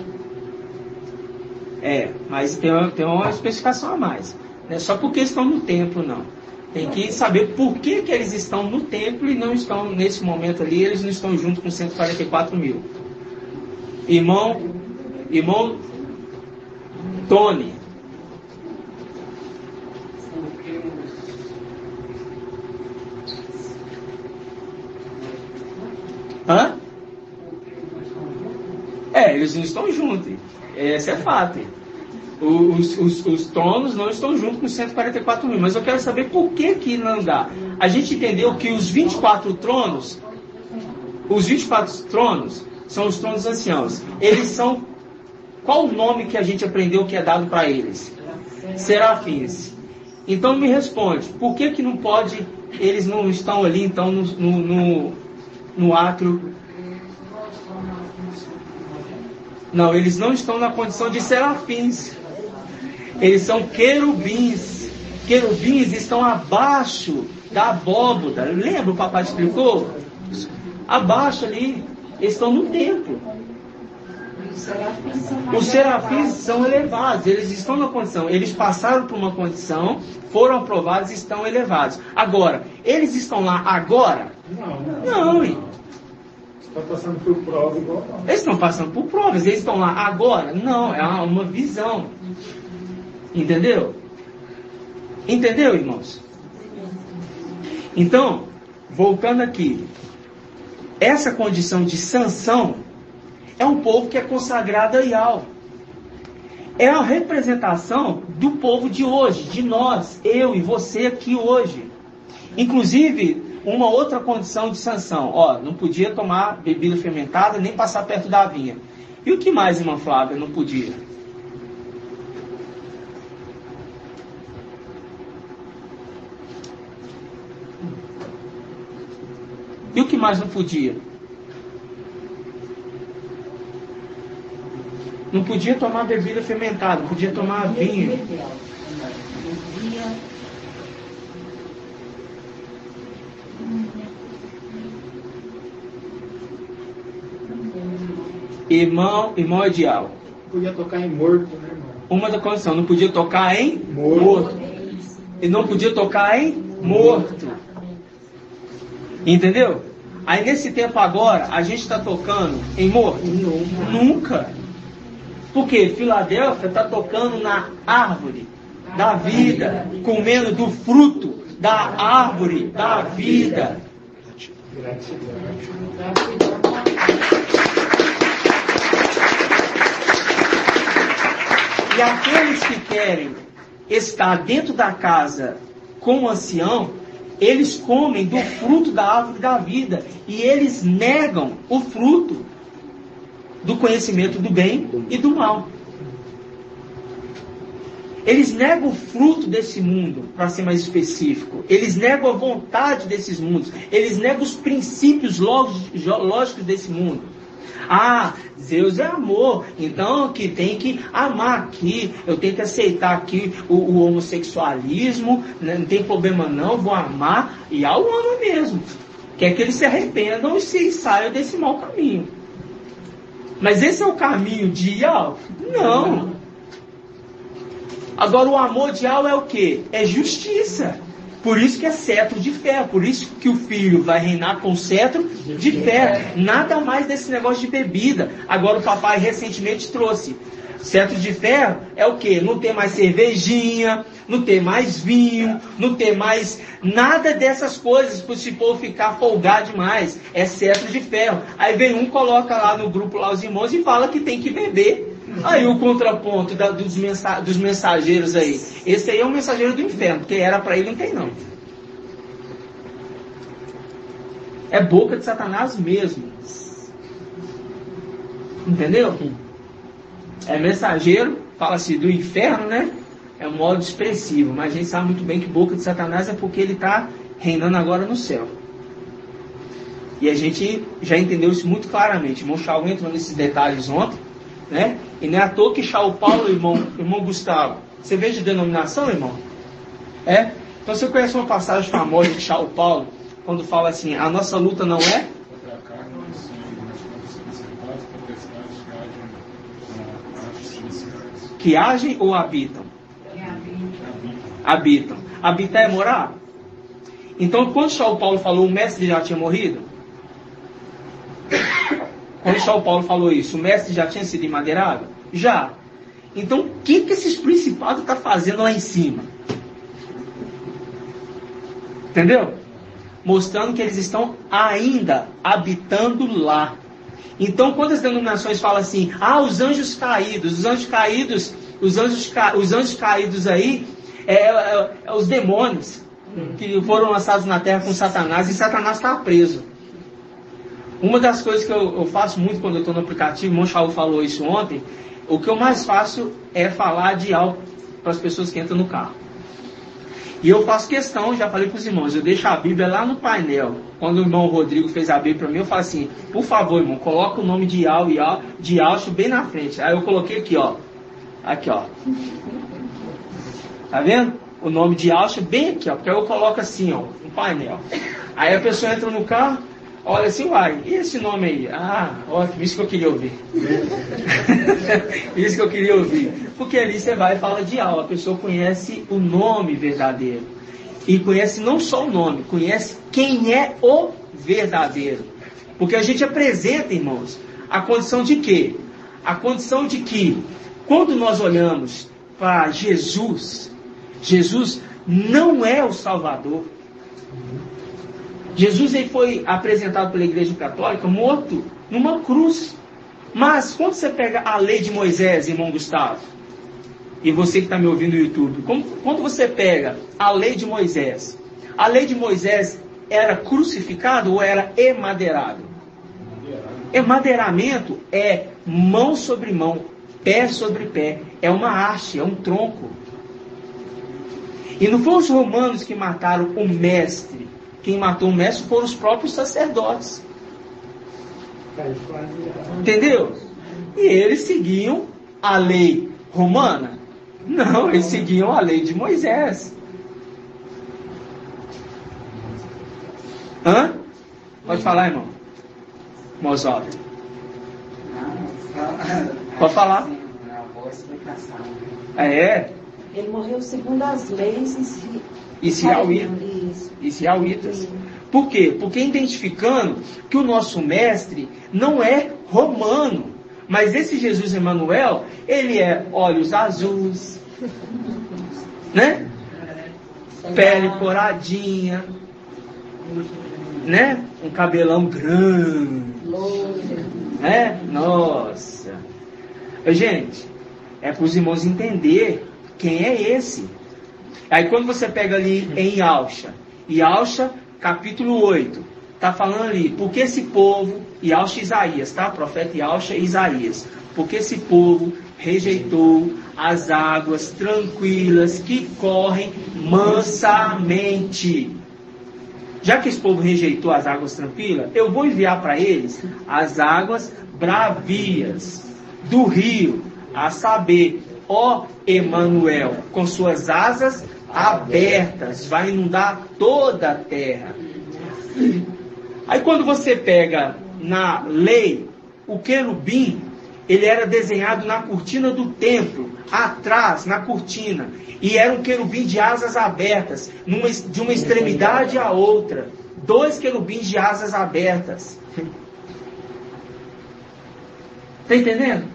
Mas tem uma especificação a mais. Não é só porque estão no templo, não. Tem que saber por que eles estão no templo e não estão, nesse momento ali, eles não estão junto com 144 mil. Irmão Tony. Hã? Eles não estão juntos. Esse é fato. Os tronos não estão juntos com 144 mil. Mas eu quero saber por que não dá. A gente entendeu que os 24 tronos são os tronos anciãos. Eles são... Qual o nome que a gente aprendeu que é dado para eles? Serafins. Então me responde, por que não pode... Eles não estão ali, então, no átrio? Não, eles não estão na condição de serafins. Eles são querubins. Querubins estão abaixo da abóboda. Lembra, o papai explicou? Abaixo ali. Eles estão no templo. Os serafins são elevados. Eles estão na condição. Eles passaram por uma condição, foram aprovados e estão elevados. Agora, eles estão lá agora? Não. Está passando por prova igual não. Eles estão passando por provas. Eles estão lá agora? Não, é uma visão. Entendeu? Entendeu, irmãos? Então, voltando aqui. Essa condição de sanção é um povo que é consagrado a Yahweh. É a representação do povo de hoje, de nós, eu e você aqui hoje. Inclusive, uma outra condição de sanção. Não podia tomar bebida fermentada, nem passar perto da vinha. E o que mais, irmã Flávia, não podia? E o que mais não podia? Não podia tomar bebida fermentada, não podia tomar vinho. Irmão Edial. Não podia tocar em morto, né, irmão? Uma da condição, não podia tocar em morto. E não podia tocar em morto. Entendeu? Aí nesse tempo agora, a gente está tocando em morto? Nunca. Porque Filadélfia está tocando na árvore da vida, comendo do fruto da árvore da vida. E aqueles que querem estar dentro da casa com o ancião, eles comem do fruto da árvore da vida. E eles negam o fruto do conhecimento do bem e do mal. Eles negam o fruto desse mundo, para ser mais específico. Eles negam a vontade desses mundos. Eles negam os princípios lógicos desse mundo. Deus é amor, então que tem que amar aqui, eu tenho que aceitar aqui o homossexualismo, não tem problema não, vou amar, e ao ama mesmo. Quer que eles se arrependam e saiam desse mau caminho. Mas esse é o caminho de Yahweh? Não. Agora o amor de Yahweh é o quê? É justiça. Por isso que é cetro de ferro. Por isso que o filho vai reinar com cetro de ferro. Nada mais desse negócio de bebida. Agora o papai recentemente trouxe. Cetro de ferro é o quê? Não ter mais cervejinha, não ter mais vinho, não ter mais nada dessas coisas para esse povo ficar folgado demais. É cetro de ferro. Aí vem coloca lá no grupo lá os irmãos e fala que tem que beber. Aí o contraponto dos mensageiros aí. Esse aí é um mensageiro do inferno, porque era para ele, não tem não. É boca de Satanás mesmo. Entendeu? É mensageiro, fala-se do inferno, né? É um modo expressivo, mas a gente sabe muito bem que boca de Satanás é porque ele está reinando agora no céu. E a gente já entendeu isso muito claramente. O irmão Shaul entrou nesses detalhes ontem, né? E não é à toa que Shaul Paulo, irmão Gustavo, você veio de denominação, irmão? É? Então você conhece uma passagem famosa de Shaul Paulo, quando fala assim, a nossa luta não é que agem ou habitam? Habitam. Habitar é morar? Então, quando Shaul Paulo falou, o mestre já tinha morrido? Quando Shaul Paulo falou isso, o mestre já tinha sido emadeirado? Já. Então, o que esses principados estão fazendo lá em cima? Entendeu? Mostrando que eles estão ainda habitando lá. Então, quando as denominações falam assim, os anjos caídos, os anjos caídos aí, os demônios que foram lançados na terra com Satanás, e Satanás está preso. Uma das coisas que eu faço muito quando eu estou no aplicativo, o irmão Shaul falou isso ontem, o que eu mais faço é falar de algo para as pessoas que entram no carro. E eu faço questão, já falei para os irmãos, eu deixo a Bíblia lá no painel. Quando o irmão Rodrigo fez a Bíblia para mim, eu falo assim, por favor, irmão, coloca o nome de Yaucho bem na frente. Aí eu coloquei aqui, ó. Aqui, ó. Tá vendo? O nome de Yaucho bem aqui, ó. Porque aí eu coloco assim, ó, no painel. Aí a pessoa entra no carro, olha assim, uai, e esse nome aí? Ótimo, isso que eu queria ouvir. Isso que eu queria ouvir. Porque ali você vai e fala de algo. A pessoa conhece o nome verdadeiro. E conhece não só o nome, conhece quem é o verdadeiro. Porque a gente apresenta, irmãos, a condição de quê? A condição de que, quando nós olhamos para Jesus, Jesus não é o Salvador. Jesus ele foi apresentado pela Igreja Católica morto numa cruz. Mas quando você pega a lei de Moisés, irmão Gustavo, e você que está me ouvindo no YouTube, quando você pega a lei de Moisés era crucificado ou era emadeirado? Emadeiramento é mão sobre mão, pé sobre pé, é uma haste, é um tronco. E não foram os romanos que mataram o mestre. Quem matou o mestre foram os próprios sacerdotes. Entendeu? E eles seguiam a lei romana? Não, eles seguiam a lei de Moisés. Hã? Pode falar, irmão. Mosório. Pode falar. É? Ele morreu segundo as leis israelitas. Por quê? Porque identificando que o nosso mestre não é romano, mas esse Jesus Emanuel, ele é olhos azuis, né? Pele coradinha, né? Um cabelão grande, né? Nossa. Gente, é para os irmãos entender quem é esse. Aí quando você pega ali em Yaucha, capítulo 8, está falando ali, porque esse povo, Yaucha e Isaías, tá? Profeta Yaucha e Isaías, porque esse povo rejeitou as águas tranquilas que correm mansamente. Já que esse povo rejeitou as águas tranquilas, eu vou enviar para eles as águas bravias do rio, a saber, ó Emanuel, com suas asas abertas, vai inundar toda a terra. Aí quando você pega na lei, o querubim, ele era desenhado na cortina do templo, atrás, na cortina, e era um querubim de asas abertas, de uma extremidade à outra, 2 querubins de asas abertas. Está entendendo?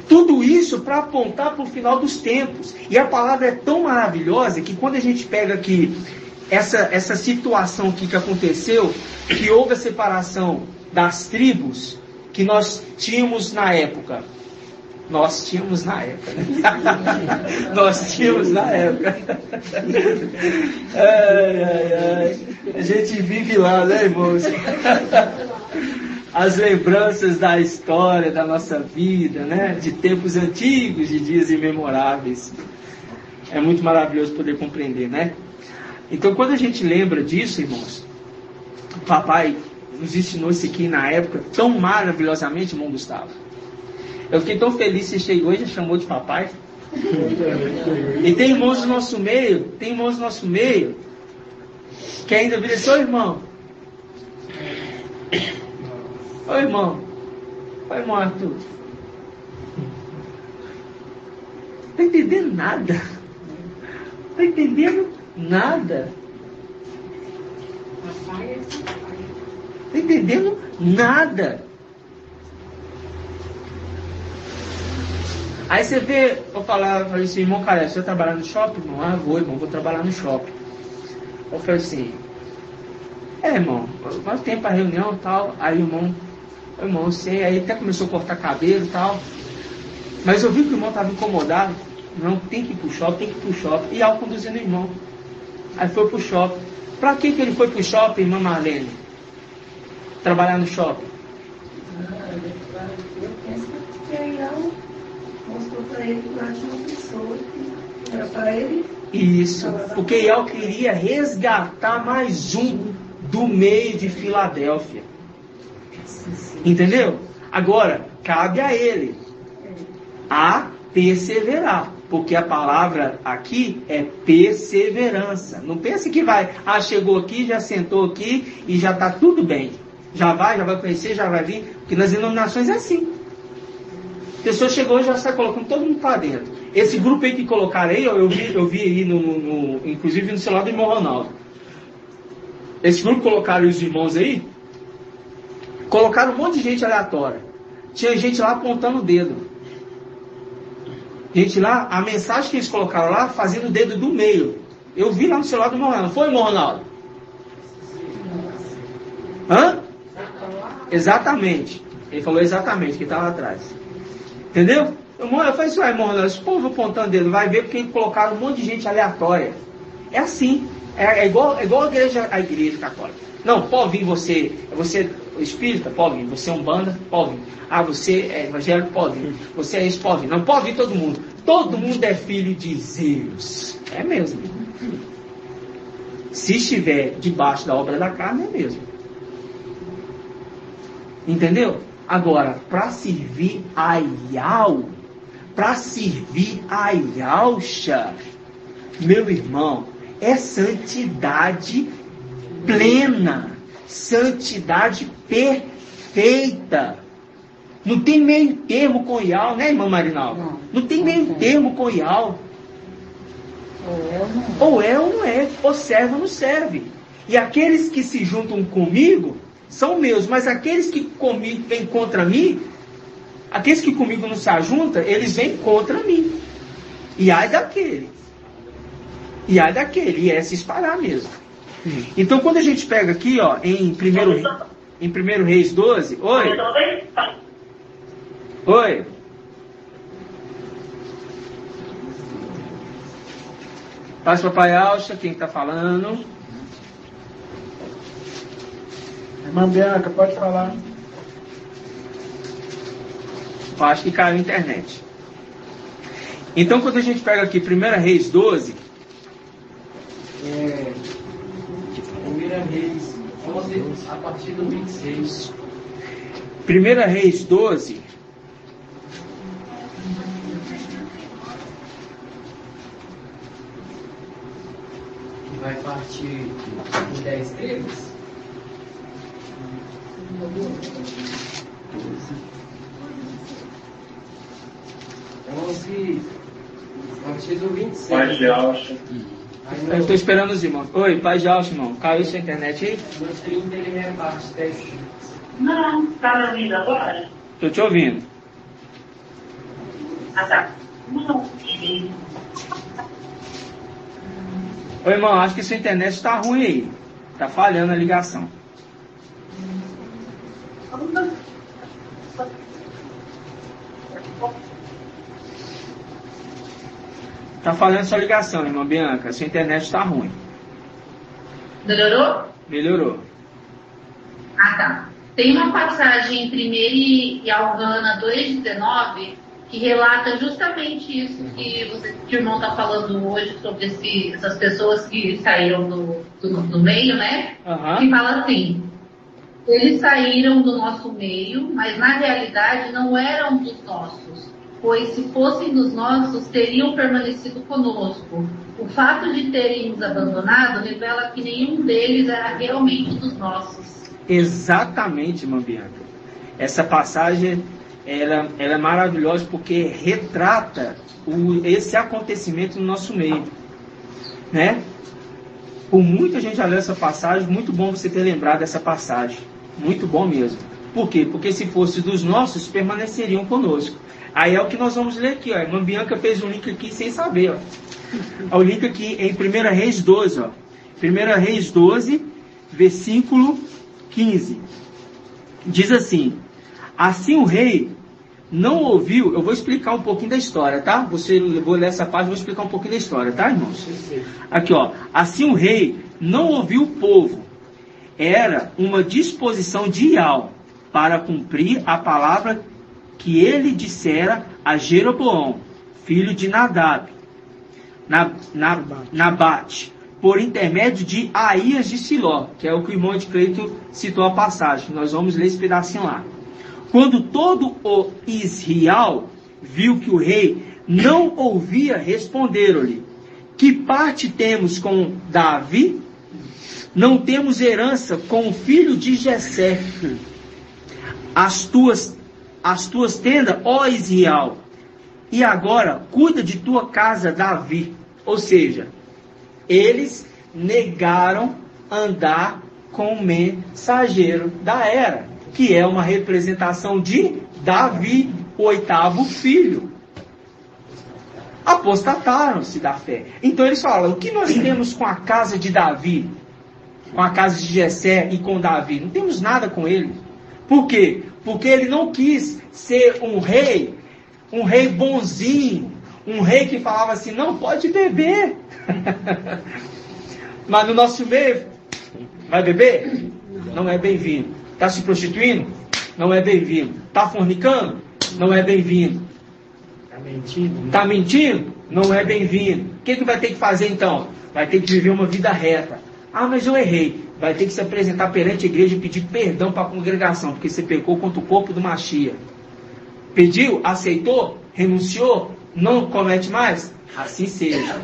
Tudo isso para apontar para o final dos tempos. E a palavra é tão maravilhosa que quando a gente pega aqui essa situação aqui que aconteceu, que houve a separação das tribos, que nós tínhamos na época. Nós tínhamos na época, né? Nós tínhamos na época. A gente vive lá, né, irmãos? As lembranças da história, da nossa vida, né? De tempos antigos, de dias imemoráveis. É muito maravilhoso poder compreender, né? Então, quando a gente lembra disso, irmãos, o papai nos ensinou isso aqui na época tão maravilhosamente, irmão Gustavo. Eu fiquei tão feliz que você chegou e já chamou de papai. E tem irmãos do nosso meio, que ainda vira assim: ô irmão, Arthur, não tá entendendo nada. Tá entendendo nada. Tá entendendo nada. Aí você vê, eu falei assim: irmão, cara, você vai trabalhar no shopping? Irmão, vou, irmão, vou trabalhar no shopping. Eu falei assim: irmão, quanto tempo a reunião e tal? Aí irmão, sei, aí até começou a cortar cabelo e tal. Mas eu vi que o irmão estava incomodado. Não, tem que ir pro shopping. E ao conduzindo o irmão. Aí foi pro shopping. Pra que ele foi pro shopping, irmã Marlene? Trabalhar no shopping? Eu penso que aí mostrou para ele que lá tinha uma pessoa que era para ele. Isso, porque Ial queria resgatar mais um do meio de Filadélfia. Entendeu? Agora, cabe a ele a perseverar, porque a palavra aqui é perseverança. Não pense que vai, chegou aqui, já sentou aqui e já está tudo bem. Já vai conhecer, já vai vir, porque nas denominações é assim. A pessoa chegou e já está colocando todo mundo para dentro. Esse grupo aí que colocaram aí, eu vi aí, inclusive no celular do irmão Ronaldo. Esse grupo colocaram os irmãos aí, colocaram um monte de gente aleatória. Tinha gente lá apontando o dedo. Gente lá, a mensagem que eles colocaram lá, fazendo o dedo do meio. Eu vi lá no celular do irmão Ronaldo. Foi, irmão Ronaldo? Hã? Exatamente. Ele falou exatamente, que está lá atrás. Entendeu? Eu falei assim: irmão Ronaldo, esse povo apontando o dedo, vai ver porque colocaram um monte de gente aleatória. É assim. É igual a igreja católica. Não, pode vir você espírita, pode vir. Você é umbanda, pode vir. Você é evangélico, pode vir. Você é isso, pode vir. Não, pode vir todo mundo. Todo mundo é filho de Zeus. É mesmo. Se estiver debaixo da obra da carne, é mesmo. Entendeu? Agora, para servir a Ial, para servir a Yalcha, meu irmão, é santidade plena, santidade perfeita. Não tem meio termo com Ial, né, irmã Marinaldo? Não tem meio termo com Ial. Ou é ou não é, ou serve ou não serve. E aqueles que se juntam comigo são meus, mas aqueles que comigo vêm contra mim, aqueles que comigo não se ajuntam, eles vêm contra mim. E ai daquele. E é se espalhar mesmo. Então, quando a gente pega aqui, ó, em 1 Reis 12, Oi. Paz, papai Alcha, quem está falando? Irmã Bianca, pode falar. Eu acho que caiu a internet. Então, quando a gente pega aqui 1 Reis 12, 1 Reis 11, a partir do 26. 1 Reis 12, que vai partir de 10 deles. 11, a partir do 26. Paz de Alcha. Eu estou esperando os irmãos. Oi, Paz de Alcha, irmão. Caiu sua internet aí? No 30 ele reparte 10. Não, está me ouvindo agora? Estou te ouvindo. Tá. Não. Oi, irmão, acho que sua internet está ruim aí. Está falhando a ligação. Tá falhando sua ligação, irmã Bianca. Sua internet está ruim. Melhorou? Melhorou. Ah, tá. Tem uma passagem em 1 Alvana 2,19 que relata justamente isso que o irmão está falando hoje sobre essas pessoas que saíram do meio, né? Uhum. Que fala assim: eles saíram do nosso meio, mas na realidade não eram dos nossos, pois se fossem dos nossos, teriam permanecido conosco. O fato de terem nos abandonado revela que nenhum deles era realmente dos nossos. Exatamente, irmã Bianca. Essa passagem ela é maravilhosa porque retrata esse acontecimento no nosso meio, né? Por muita gente já leu essa passagem, muito bom você ter lembrado dessa passagem. Muito bom mesmo. Por quê? Porque se fosse dos nossos, permaneceriam conosco. Aí é o que nós vamos ler aqui, ó. A irmã Bianca fez um link aqui sem saber, ó. O link aqui em 1 Reis 12, ó. 1 Reis 12, versículo 15. Diz assim: assim o rei não ouviu. Eu vou explicar um pouquinho da história, tá? Vou ler essa parte e vou explicar um pouquinho da história, tá, irmãos? Aqui, ó. Assim o rei não ouviu o povo. Era uma disposição de Ial para cumprir a palavra que ele dissera a Jeroboão, filho de Nadab, Nabate, por intermédio de Aías de Siló, que é o que o irmão de Cleito citou a passagem. Nós vamos ler esse pedacinho lá. Quando todo o Israel viu que o rei não ouvia, responderam-lhe: que parte temos com Davi? Não temos herança com o filho de Jessé. As tuas tendas, ó Israel, e agora cuida de tua casa, Davi. Ou seja, eles negaram andar com o mensageiro da era, que é uma representação de Davi, o 8º filho. Apostataram-se da fé. Então eles falam: o que nós temos com a casa de Davi, com a casa de Jessé e com Davi? Não temos nada com ele. Por quê? Porque ele não quis ser um rei bonzinho, um rei que falava assim: não pode beber. Mas no nosso meio, vai beber? Não é bem-vindo. Está se prostituindo? Não é bem-vindo. Está fornicando? Não é bem-vindo. Está mentindo? Não é bem-vindo. O que vai ter que fazer então? Vai ter que viver uma vida reta. Ah, mas eu errei. Vai ter que se apresentar perante a igreja e pedir perdão para a congregação, porque você pecou contra o corpo do Machia. Pediu? Aceitou? Renunciou? Não comete mais? Assim seja.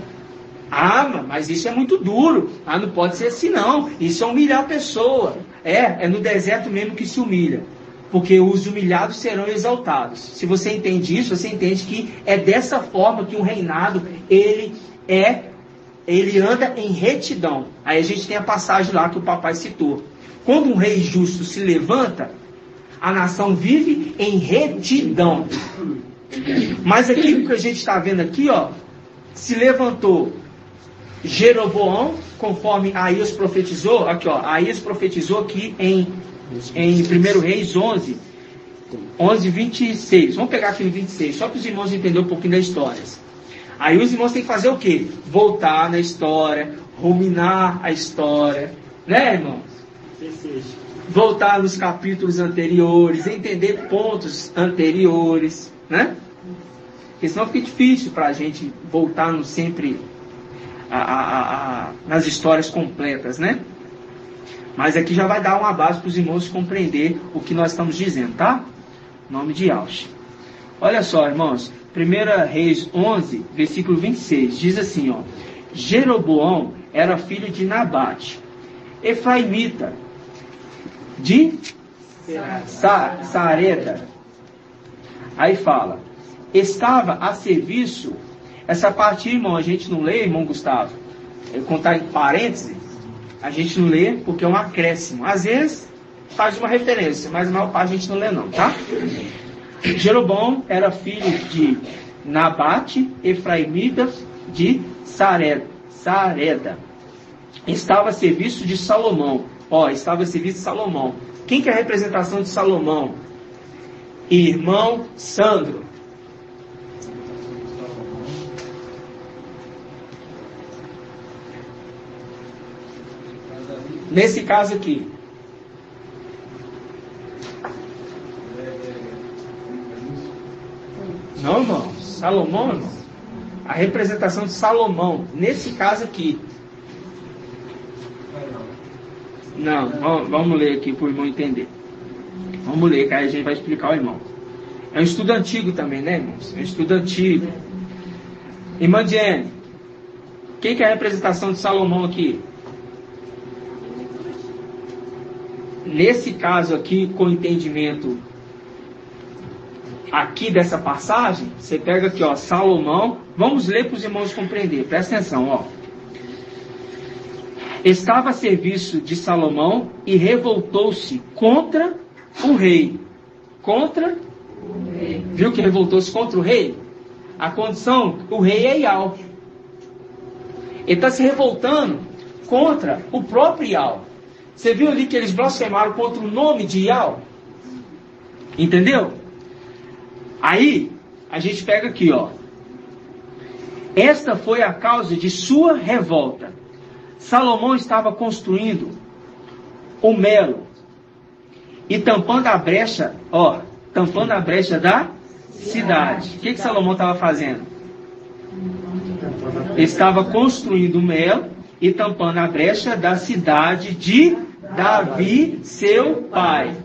Ah, mas isso é muito duro. Ah, não pode ser assim não. Isso é humilhar a pessoa. É no deserto mesmo que se humilha. Porque os humilhados serão exaltados. Se você entende isso, você entende que é dessa forma que um reinado, ele anda em retidão. Aí a gente tem a passagem lá que o papai citou. Quando um rei justo se levanta, a nação vive em retidão. Mas aquilo que a gente está vendo aqui, ó, se levantou Jeroboão, conforme Aías profetizou. Aqui, ó, Aías profetizou aqui em 1 Reis 11, 26. Vamos pegar aqui no 26, só para os irmãos entenderem um pouquinho da história. Aí os irmãos têm que fazer o quê? Voltar na história, ruminar a história, né, irmãos? Voltar nos capítulos anteriores, entender pontos anteriores, né? Porque senão fica difícil para a gente voltar sempre nas histórias completas, né? Mas aqui já vai dar uma base para os irmãos compreender o que nós estamos dizendo, tá? Em nome de Yahshua. Olha só, irmãos. 1 Reis 11, versículo 26, diz assim, ó: Jeroboão era filho de Nabate, efraimita, de Sareda. Aí fala, estava a serviço. Essa parte, irmão, a gente não lê, irmão Gustavo. Eu contar em parênteses, a gente não lê porque é um acréscimo. Às vezes faz uma referência, mas a maior parte a gente não lê não, tá? Jeroboão era filho de Nabate, efraimita, de Sareda. Estava a serviço de Salomão. Ó, estava a serviço de Salomão. Quem que é a representação de Salomão? Irmão Sandro. Nesse caso aqui. Não, irmão. Salomão, irmão. A representação de Salomão. Nesse caso aqui. Não, vamos ler aqui para o irmão entender. Vamos ler, que aí a gente vai explicar ao irmão. É um estudo antigo também, né, irmãos? É um estudo antigo. Irmã Diane, quem que é a representação de Salomão aqui? Nesse caso aqui, com entendimento aqui dessa passagem, você pega aqui, ó, Salomão. Vamos ler para os irmãos compreender. Presta atenção, ó. Estava a serviço de Salomão e revoltou-se contra o rei. Contra o rei. Viu que revoltou-se contra o rei? A condição, o rei é Iau. Ele está se revoltando contra o próprio Iau. Você viu ali que eles blasfemaram contra o nome de Iau? Entendeu? Aí, a gente pega aqui, ó. Esta foi a causa de sua revolta. Salomão estava construindo o melo e tampando a brecha, ó, tampando a brecha da cidade. O que Salomão estava fazendo? Estava construindo o melo e tampando a brecha da cidade de Davi, seu pai.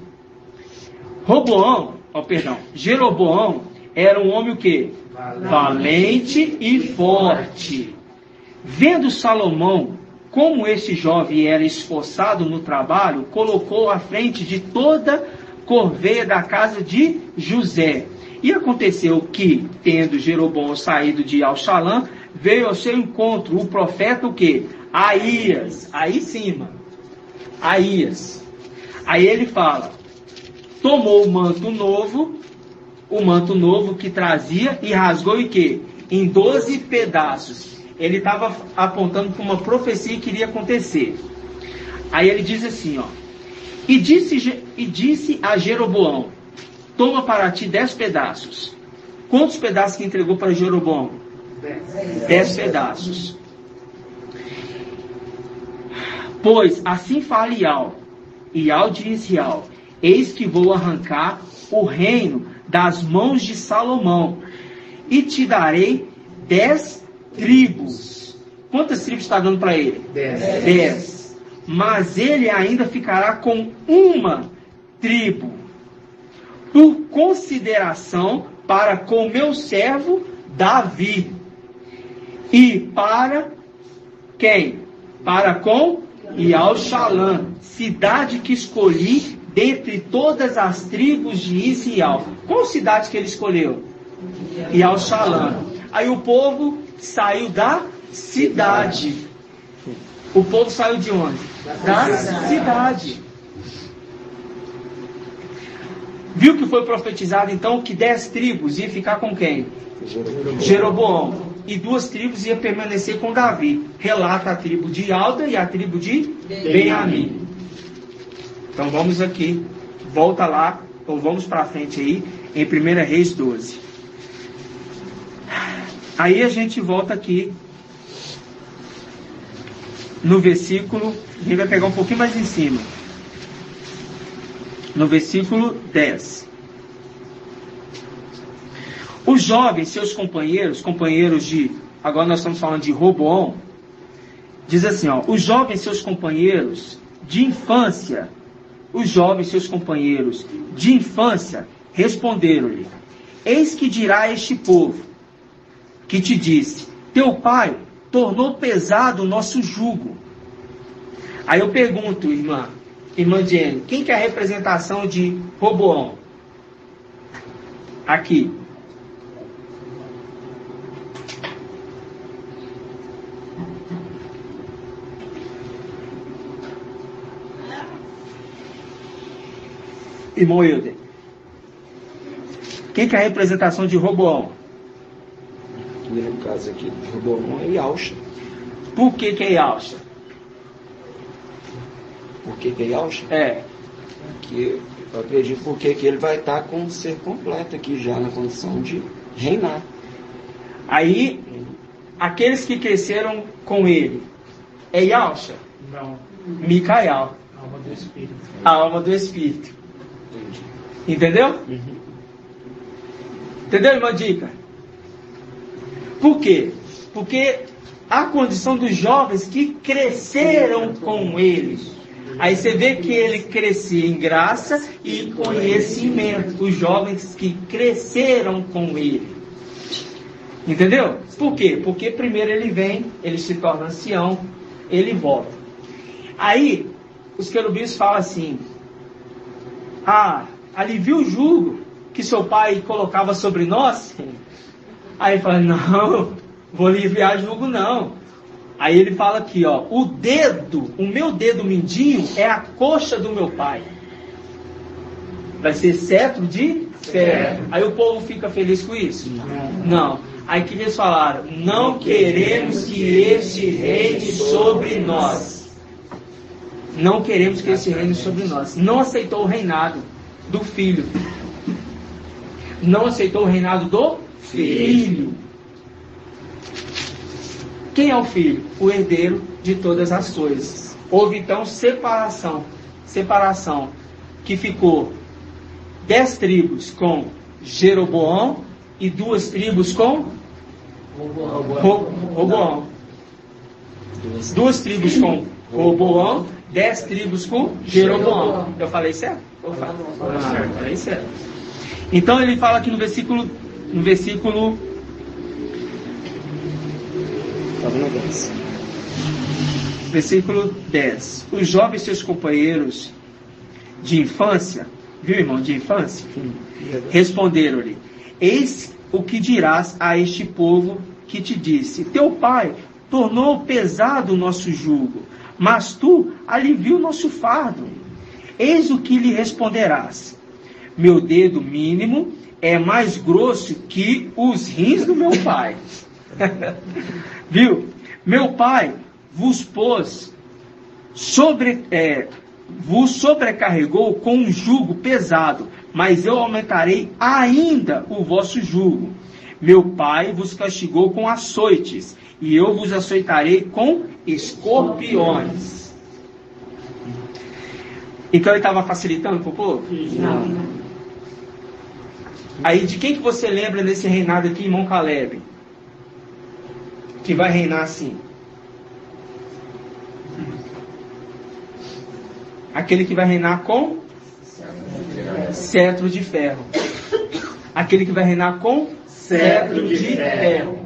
Jeroboão era um homem o quê? Valente e forte. Vendo Salomão como este jovem era esforçado no trabalho, colocou à frente de toda corveia da casa de José. E aconteceu que, tendo Jeroboão saído de Alxalã, veio ao seu encontro o profeta o quê? Aías. Aí sim, mano. Aías. Aí ele fala, tomou o manto novo que trazia e rasgou o quê? Em 12 pedaços. Ele estava apontando para uma profecia que iria acontecer. Aí ele diz assim, ó. E disse a Jeroboão, toma para ti 10 pedaços. Quantos pedaços que entregou para Jeroboão? 10 pedaços. Pois assim fala Iau. Iau disse Iau, eis que vou arrancar o reino das mãos de Salomão, e te darei 10 tribos. Quantas tribos está dando para ele? 10. Mas ele ainda ficará com uma tribo, por consideração para com meu servo Davi. E para quem? Para com Ial-Shalã, cidade que escolhi dentre todas as tribos de Israel. Qual cidade que ele escolheu? Ial-Shalã. Aí o povo saiu da cidade. O povo saiu de onde? Da cidade. Viu que foi profetizado então que 10 tribos ia ficar com quem? Jeroboão. E 2 tribos ia permanecer com Davi. Relata a tribo de Alda e a tribo de Benjamim. Então vamos aqui, volta lá, ou vamos para frente aí, em 1 Reis 12. Aí a gente volta aqui no versículo, a gente vai pegar um pouquinho mais em cima. No versículo 10. Os jovens, seus companheiros de... Agora nós estamos falando de Roboão. Diz assim, ó. Os jovens, seus companheiros de infância... Os jovens, seus companheiros de infância, responderam-lhe: eis que dirá este povo, que te disse, teu pai tornou pesado o nosso jugo. Aí eu pergunto, irmã Jenny, quem que é a representação de Roboão? Aqui. Irmão Hilder. Quem que é a representação de Roboão? E no caso aqui de Roboão é Ialcha. Por que é Ialcha? Por que é Ialcha? É. Que eu acredito porque que ele vai estar com o ser completo aqui já na condição de reinar. Aí, aqueles que cresceram com ele, é Ialcha? Não. Micael. Alma do Espírito. A alma do Espírito. Entendeu? Entendeu, irmã Dica? Por quê? Porque a condição dos jovens que cresceram com ele. Aí você vê que ele crescia em graça e conhecimento. Os jovens que cresceram com ele. Entendeu? Por quê? Porque primeiro ele vem, ele se torna ancião, ele volta. Aí, os querubins falam assim: alivia o jugo que seu pai colocava sobre nós. Aí ele fala: não, vou aliviar jugo não. Aí ele fala aqui, ó: o meu dedo mindinho é a coxa do meu pai. Vai ser cetro de ferro. Aí o povo fica feliz com isso? Não. Aí que eles falaram: não queremos que este reine sobre nós. Não queremos que este reine sobre nós. Não aceitou o reinado do filho. Não aceitou o reinado do filho. Quem é o filho? O herdeiro de todas as coisas. Houve então separação. Que ficou 10 tribos com Jeroboão e 2 tribos com Roboão. 2 tribos com Roboão, 10 tribos com Jeroboão. Eu falei certo? Falei certo. Então ele fala aqui no versículo 10. Os jovens seus companheiros de infância, viu, irmão, de infância? Responderam-lhe: eis o que dirás a este povo que te disse: teu pai tornou pesado o nosso jugo, mas tu alivia o nosso fardo. Eis o que lhe responderás: meu dedo mínimo é mais grosso que os rins do meu pai. Viu? Meu pai vos sobrecarregou com um jugo pesado, mas eu aumentarei ainda o vosso jugo. Meu pai vos castigou com açoites, e eu vos açoitarei com escorpiões. Então ele estava facilitando para o povo? Não. Aí de quem que você lembra nesse reinado aqui, irmão Caleb? Que vai reinar assim? Aquele que vai reinar com cetro de ferro. Aquele que vai reinar com cetro de ferro.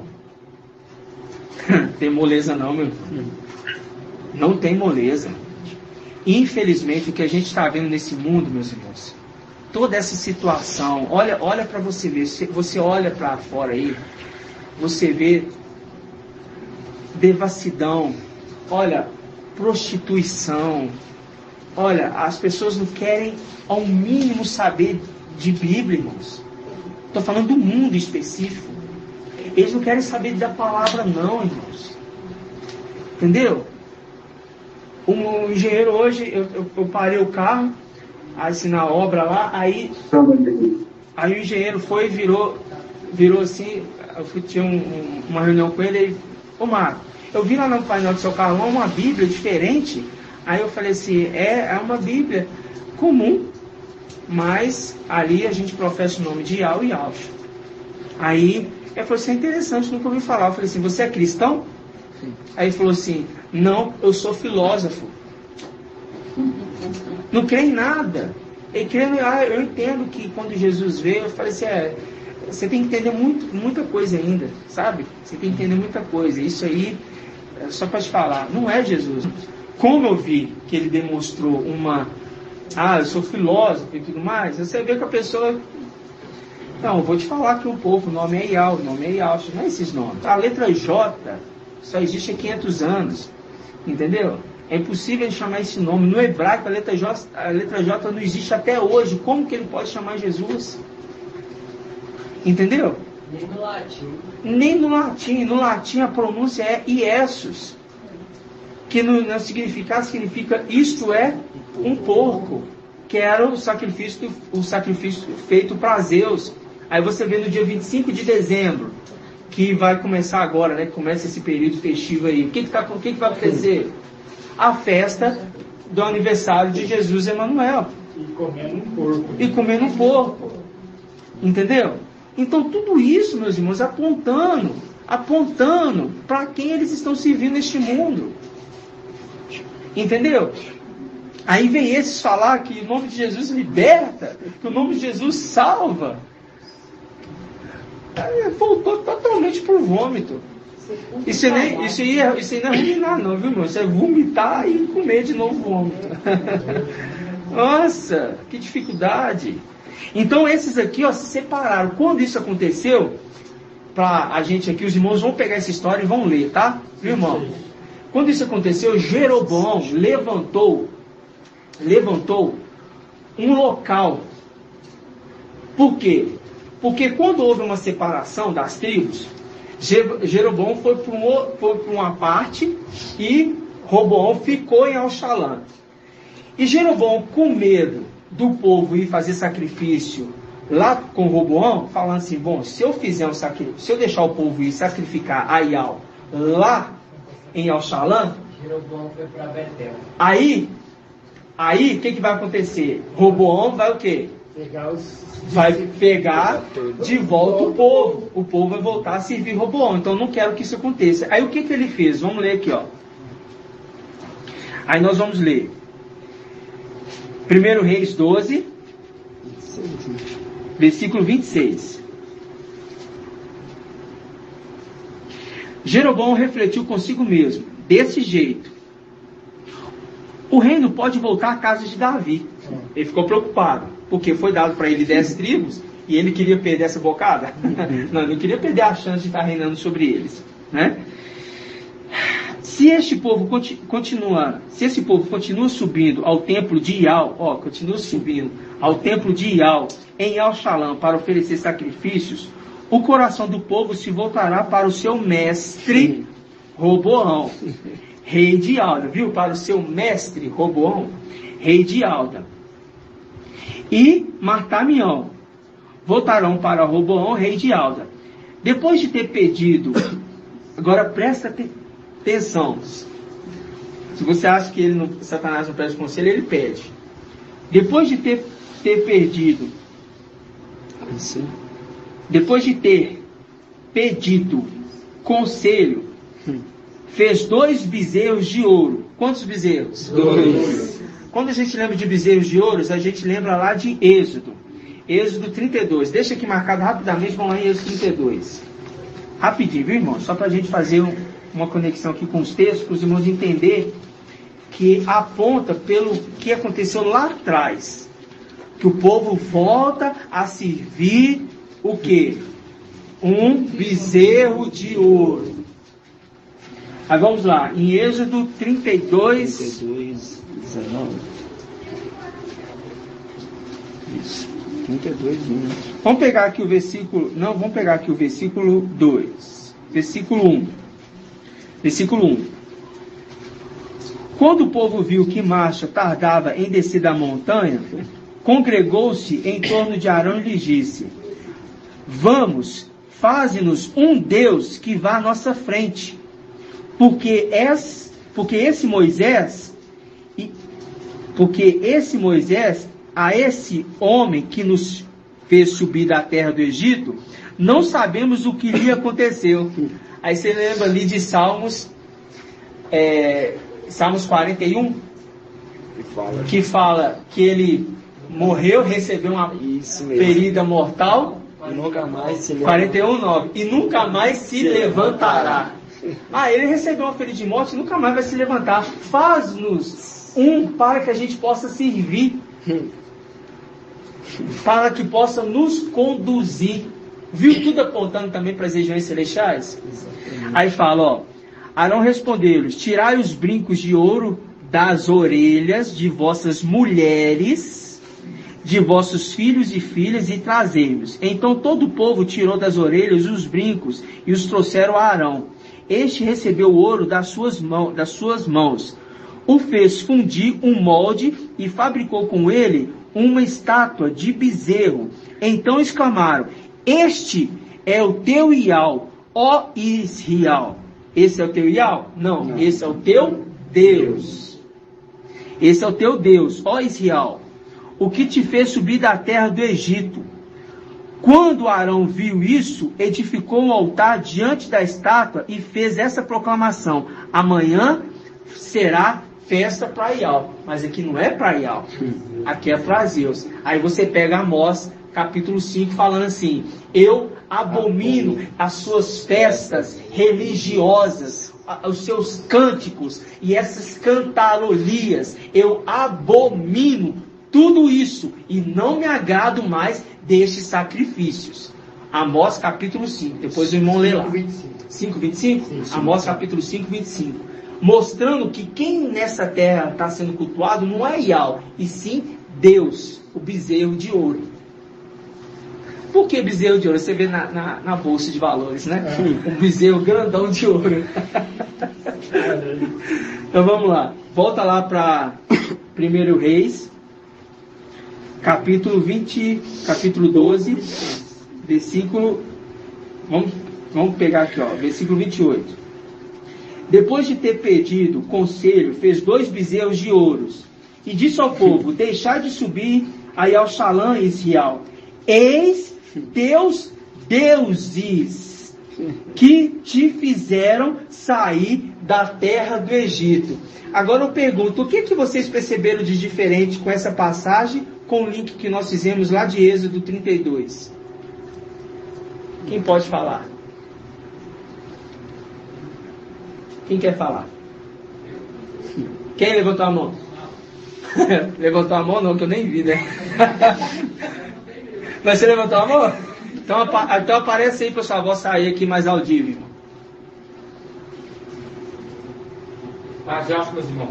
Tem moleza não, meu filho. Não tem moleza. Infelizmente, o que a gente está vendo nesse mundo, meus irmãos, toda essa situação, olha para você ver, você olha para fora aí, você vê devassidão, olha, prostituição, olha, as pessoas não querem ao mínimo saber de Bíblia, irmãos. Estou falando do mundo específico. Eles não querem saber da palavra não, irmãos. Entendeu? Um engenheiro hoje, eu parei o carro, assim na obra lá, aí o engenheiro foi e virou assim, tinha uma reunião com ele, e ô Marco, eu vi lá no painel do seu carro uma Bíblia diferente. Aí eu falei assim, é uma Bíblia comum, mas ali a gente professa o nome de Yahweh e Yahweh. Aí ele falou assim, é interessante, nunca ouvi falar. Eu falei assim, você é cristão? Sim. Aí ele falou assim, não, eu sou filósofo. Não crê em nada. Ele crê, eu entendo que quando Jesus veio, eu falei assim, você tem que entender muita coisa ainda, sabe? Você tem que entender muita coisa. Isso aí, só para te falar, não é Jesus. Como eu vi que ele demonstrou eu sou filósofo e tudo mais, você vê que a pessoa... Não, eu vou te falar que o povo, o nome é Yahweh, não é esses nomes. A letra J só existe há 500 anos, entendeu? É impossível ele chamar esse nome. No hebraico, a letra J não existe até hoje. Como que ele pode chamar Jesus? Entendeu? Nem no latim. Nem no latim. No latim a pronúncia é Iesus, que no significado significa isto é um porco, que era o sacrifício feito para Zeus. Aí você vê no dia 25 de dezembro, que vai começar agora, né? Que começa esse período festivo aí. O que vai acontecer? A festa do aniversário de Jesus Emanuel. E comendo um porco. Entendeu? Então tudo isso, meus irmãos, apontando para quem eles estão servindo neste mundo. Entendeu? Aí vem esses falar que o nome de Jesus liberta, que o nome de Jesus salva. Aí voltou totalmente pro vômito. Isso aí não é ruminar não, viu, irmão? Isso é vomitar e comer de novo vômito. Nossa, que dificuldade. Então esses aqui, ó, se separaram. Quando isso aconteceu, para a gente aqui, os irmãos vão pegar essa história e vão ler, tá? Viu, irmão? Quando isso aconteceu, Jeroboão levantou um local. Por quê? Porque quando houve uma separação das tribos, Jeroboão foi para uma parte e Roboão ficou em Alxalã. E Jeroboão, com medo do povo ir fazer sacrifício lá com Roboão, falando assim, bom, se eu fizer um sacrifício, se eu deixar o povo ir sacrificar a Ial lá em Alxalã, Jeroboão foi para Betel. Aí, o que vai acontecer? Roboão vai o quê? Vai pegar de volta o povo. O povo vai voltar a servir Roboão. Então, eu não quero que isso aconteça. Aí, o que ele fez? Vamos ler aqui, ó. Aí, nós vamos ler. 1 Reis 12, versículo 26. Jeroboão refletiu consigo mesmo. Desse jeito, o reino pode voltar à casa de Davi. Ele ficou preocupado, porque foi dado para ele 10 tribos, e ele queria perder essa bocada. Não, ele não queria perder a chance de estar reinando sobre eles, né? Se esse povo continua subindo ao templo de Ial, continua subindo ao templo de Ial, em Alxalã, para oferecer sacrifícios, o coração do povo se voltará para o seu mestre Roboão, rei de Alda, viu? Para o seu mestre Roboão, rei de Alda. E Martamião voltarão para Roboão, rei de Alda. Depois de ter pedido, agora presta atenção. Se você acha que Satanás não pede conselho, ele pede. Depois de ter pedido, depois de ter pedido conselho, fez 2 bezerros de ouro. Quantos bezerros? 2. Quando a gente lembra de bezerros de ouro, a gente lembra lá de Êxodo. Êxodo 32. Deixa aqui marcado rapidamente, vamos lá em Êxodo 32. Rapidinho, viu, irmão? Só para a gente fazer uma conexão aqui com os textos, para os irmãos entenderem que aponta pelo que aconteceu lá atrás. Que o povo volta a servir o quê? Um bezerro de ouro. Aí vamos lá, em Êxodo 32, 19. Isso, 32, 1. Vamos pegar aqui o versículo, vamos pegar aqui o versículo 2. Versículo 1. Versículo 1. Quando o povo viu que Marcha tardava em descer da montanha, congregou-se em torno de Arão e lhe disse: Vamos, faze-nos um Deus que vá à nossa frente. Porque esse Moisés, a esse homem que nos fez subir da terra do Egito, não sabemos o que lhe aconteceu. Aí você lembra ali de Salmos 41, que fala que ele morreu, recebeu uma ferida mortal, e nunca mais se 41:9, e nunca mais se levantará. Ele recebeu uma ferida de morte e nunca mais vai se levantar. Faz-nos para que a gente possa servir, para que possa nos conduzir. Viu tudo apontando também para as regiões celestiais? Aí fala, Arão respondeu-lhes: tirai os brincos de ouro das orelhas de vossas mulheres, de vossos filhos e filhas, e trazei-os. Então todo o povo tirou das orelhas os brincos e os trouxeram a Arão. Este recebeu o ouro das suas mãos, o fez fundir um molde e fabricou com ele uma estátua de bezerro. Então exclamaram: este é o teu Ial, ó Israel. Esse é o teu Ial? Não, esse é o teu Deus. Esse é o teu Deus, ó Israel, o que te fez subir da terra do Egito. Quando Arão viu isso, edificou um altar diante da estátua e fez essa proclamação: amanhã será festa para Ial. Mas aqui não é para Ial, aqui é para Zeus. Aí você pega Amós, capítulo 5, falando assim: eu abomino as suas festas religiosas, os seus cânticos e essas cantarolias. Eu abomino tudo isso e não me agrado mais destes sacrifícios. Amós capítulo 5. Depois o irmão lê lá. 5:25? Amós capítulo 5, 25. Mostrando que quem nessa terra está sendo cultuado não é Ial, e sim Deus, o bezerro de ouro. Por que bezerro de ouro? Você vê na bolsa de valores, né? Um bezerro grandão de ouro. Então vamos lá. Volta lá para 1 Reis, capítulo 12, versículo... Vamos pegar aqui, ó, versículo 28. Depois de ter pedido conselho, fez 2 bezerros de ouros, e disse ao povo: deixai de subir aí ao Shalã e Israel. Eis teus deuses que te fizeram sair da terra do Egito. Agora eu pergunto, o que vocês perceberam de diferente com essa passagem, com o link que nós fizemos lá de Êxodo 32? Quem pode falar? Quem quer falar? Quem levantou a mão? Levantou a mão não, que eu nem vi, né? Mas você levantou a mão? Então aparece aí, pessoal. Vou sair aqui mais audível. Paz e meus irmãos.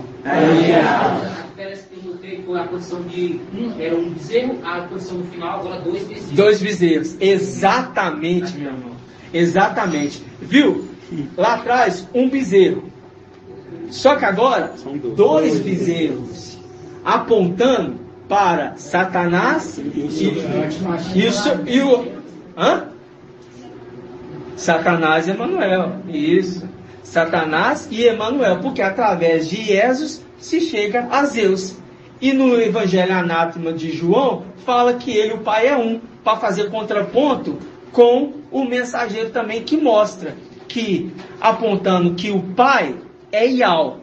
Parece que eu perguntei a posição de era um bezerro, a posição no final, agora 2 bezerros. 2 bezerros. Exatamente, meu irmão. Exatamente. Viu? Lá atrás, um bezerro. Só que agora, 2 bezerros. Apontando para Satanás e o... Hã? Satanás e Emanuel. Isso. Satanás e Emanuel. Porque através de Jesus se chega a Zeus. E no Evangelho Anátema de João, fala que ele e o Pai é um. Para fazer contraponto com o mensageiro também, que mostra que, apontando que o Pai é Ial.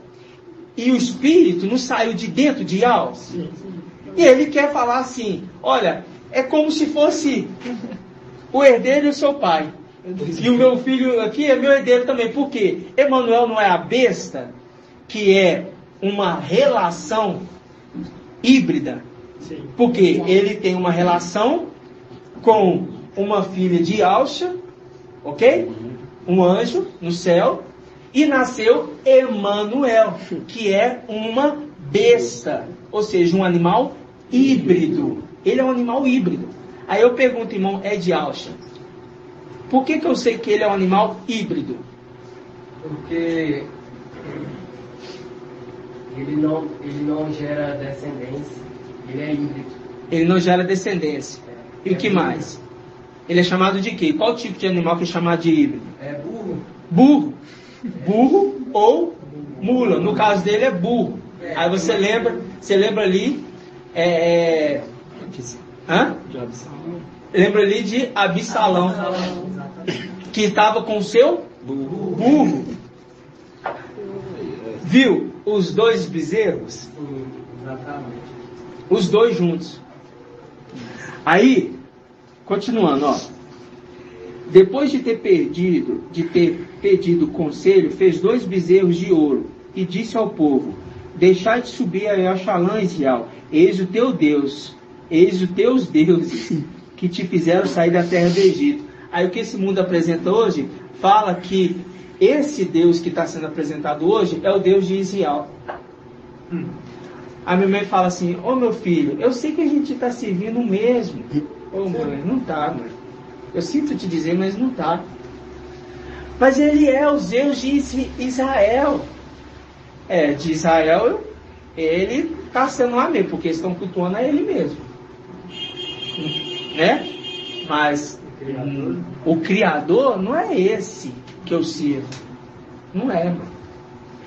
E o Espírito não saiu de dentro de Ial. E ele quer falar assim: olha, é como se fosse o herdeiro e o seu pai. E o meu filho aqui é meu herdeiro também. Por quê? Emanuel não é a besta, que é uma relação híbrida. Porque ele tem uma relação com uma filha de Alcha, ok? Um anjo no céu. E nasceu Emanuel, que é uma besta. Ou seja, um animal híbrido. Ele é um animal híbrido. Aí eu pergunto, irmão, é de Alcha, por que eu sei que ele é um animal híbrido? Porque ele não gera descendência. Ele é híbrido. Ele não gera descendência. E o que mais? Ele é chamado de quê? Qual tipo de animal que é chamado de híbrido? É burro. Burro. Burro ou mula. No caso dele é burro. Aí você lembra ali... Lembra ali de Absalão, que estava com o seu burro. Viu os 2 bezerros? Exatamente. Os 2 juntos. Aí, continuando, ó. Depois de ter pedido conselho, fez 2 bezerros de ouro e disse ao povo: deixai de subir a Shalã, Israel. Eis o teu Deus, eis os teus deuses que te fizeram sair da terra do Egito. Aí o que esse mundo apresenta hoje, fala que esse Deus que está sendo apresentado hoje é o Deus de Israel. A minha mãe fala assim: ô meu filho, eu sei que a gente está servindo o mesmo. Ô mãe, não está, mãe. Eu sinto te dizer, mas não está. Mas ele é o Deus de Israel. De Israel, ele está sendo lá mesmo, porque eles estão cultuando a ele mesmo. Né? Mas o Criador não é esse que eu sirvo. Não é, mano.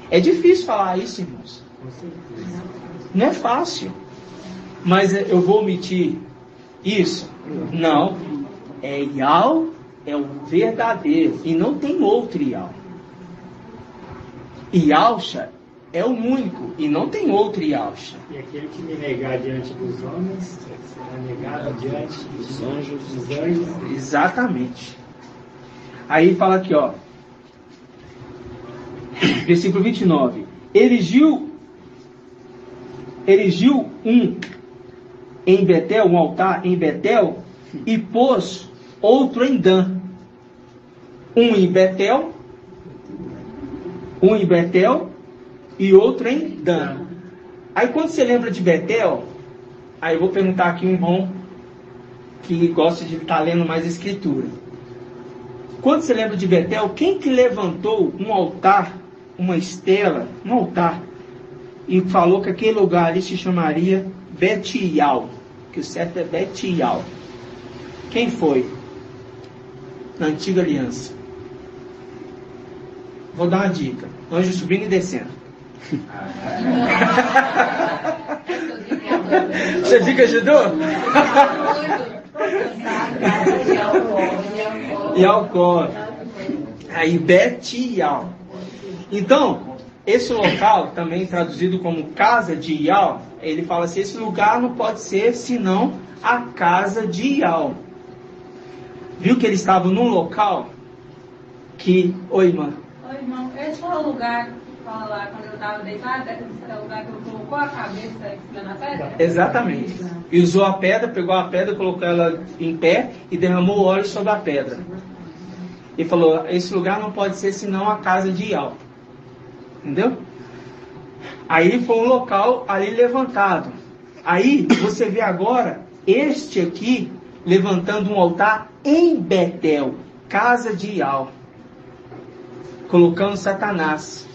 É difícil falar isso, irmãos. Não é fácil. Mas eu vou omitir isso? Não. Yal é o verdadeiro. E não tem outro Yal. Yalcha é o único. E não tem outro Yalcha. E aquele que me negar diante dos homens, será negado diante dos anjos. Exatamente. Aí fala aqui, ó. Versículo 29. Erigiu em Betel, um altar em Betel, e pôs outro em Dan. Um em Betel e outro em Dan. Aí quando você lembra de Betel, aí eu vou perguntar aqui um irmão que gosta de estar lendo mais escritura. Quando você lembra de Betel, quem que levantou um altar, uma estela, um altar, e falou que aquele lugar ali se chamaria Betial, que o certo é Betial? Quem foi? Na antiga aliança. Vou dar uma dica. Anjo subindo e descendo. Essa dica ajudou? Yalcó. Aí Betial. Então, esse local, também traduzido como casa de Yal, ele fala assim, esse lugar não pode ser senão a casa de Yal. Viu que eles estavam num local que... Oi, irmã. Oi, irmão. Esse foi o lugar que fala lá, quando eu estava deitada, esse é o lugar que ele colocou a cabeça em cima da pedra? Exatamente. E usou a pedra, pegou a pedra, colocou ela em pé e derramou óleo sobre a pedra. E falou, esse lugar não pode ser senão a casa de Yal. Entendeu? Aí foi um local ali levantado. Aí você vê agora este aqui levantando um altar em Betel, casa de Yal, colocando Satanás.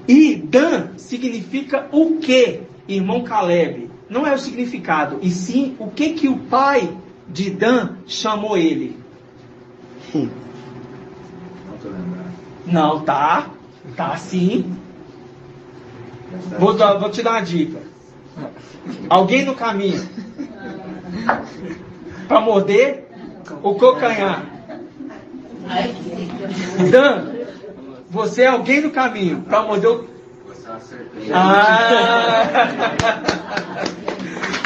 E Dan significa o que, irmão Caleb? Não é o significado, e sim o que o pai de Dan chamou ele. Não, tá sim. Vou te dar uma dica. Alguém no caminho para morder o calcanhar. Dan, você é alguém no caminho para morder o...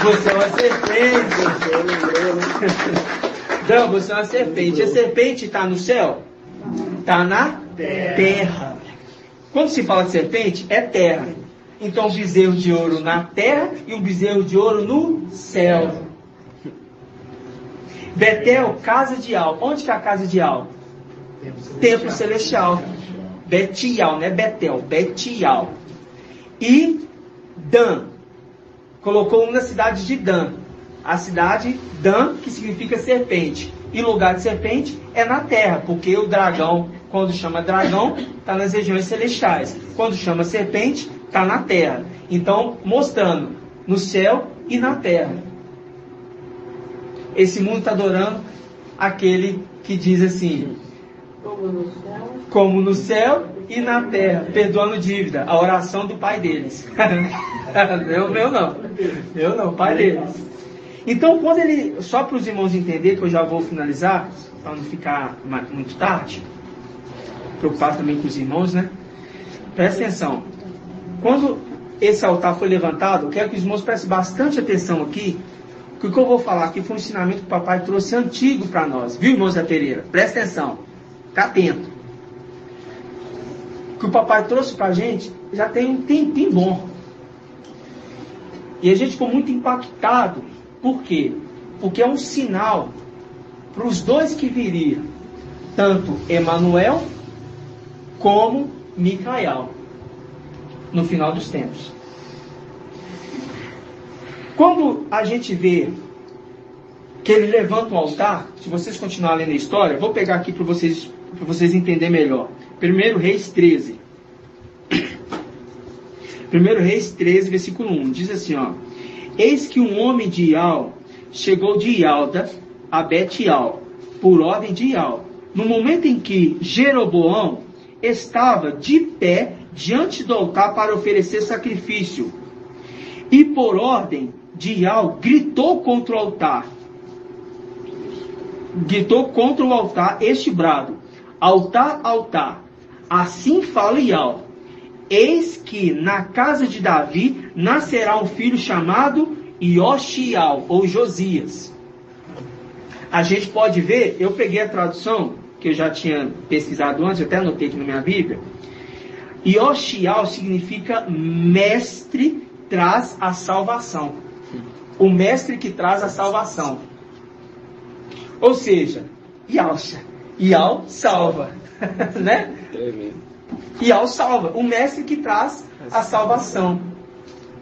Você é uma serpente. Dan, você é uma serpente. A serpente está no céu? Está na terra. Quando se fala de serpente, é terra. Então, um bezerro de ouro na terra e um bezerro de ouro no céu. Betel, casa de Yal. Onde que é a casa de Yal? Templo celestial. Betial, não é Betel, Betial. E Dan. Colocou um na cidade de Dan. A cidade Dan, que significa serpente. E lugar de serpente é na terra, porque o dragão, quando chama dragão, está nas regiões celestiais. Quando chama serpente, está na terra. Então, mostrando no céu e na terra. Esse mundo está adorando aquele que diz assim, como no céu e na terra, perdoando dívida, a oração do pai deles. Meu não, pai deles. Então, quando ele, só para os irmãos entenderem, que eu já vou finalizar, para não ficar muito tarde, preocupado também com os irmãos, né? Presta atenção. Quando esse altar foi levantado, eu quero que os irmãos prestem bastante atenção aqui, porque o que eu vou falar aqui foi um ensinamento que o papai trouxe antigo para nós. Viu, irmãos da Pereira? Presta atenção. Fica atento. O que o papai trouxe para a gente já tem um tempinho bom. E a gente ficou muito impactado. Por quê? Porque é um sinal para os dois que viriam, tanto Emanuel como Micael, no final dos tempos. Quando a gente vê que ele levanta um altar, se vocês continuarem lendo a história, vou pegar aqui para vocês entenderem melhor. 1 Reis 13. 1 Reis 13, versículo 1, diz assim, ó. Eis que um homem de Ial chegou de Ialda a Betial, por ordem de Ial. No momento em que Jeroboão estava de pé diante do altar para oferecer sacrifício. E por ordem de Ial, gritou contra o altar. Gritou contra o altar este brado: altar, altar, assim fala Ial. Eis que na casa de Davi nascerá um filho chamado Ioshial, ou Josias. A gente pode ver, eu peguei a tradução, que eu já tinha pesquisado antes, eu até anotei aqui na minha Bíblia. Ioshial significa mestre traz a salvação. O mestre que traz a salvação. Ou seja, Yalcha. Ial salva. Né? Ial salva. O mestre que traz a salvação.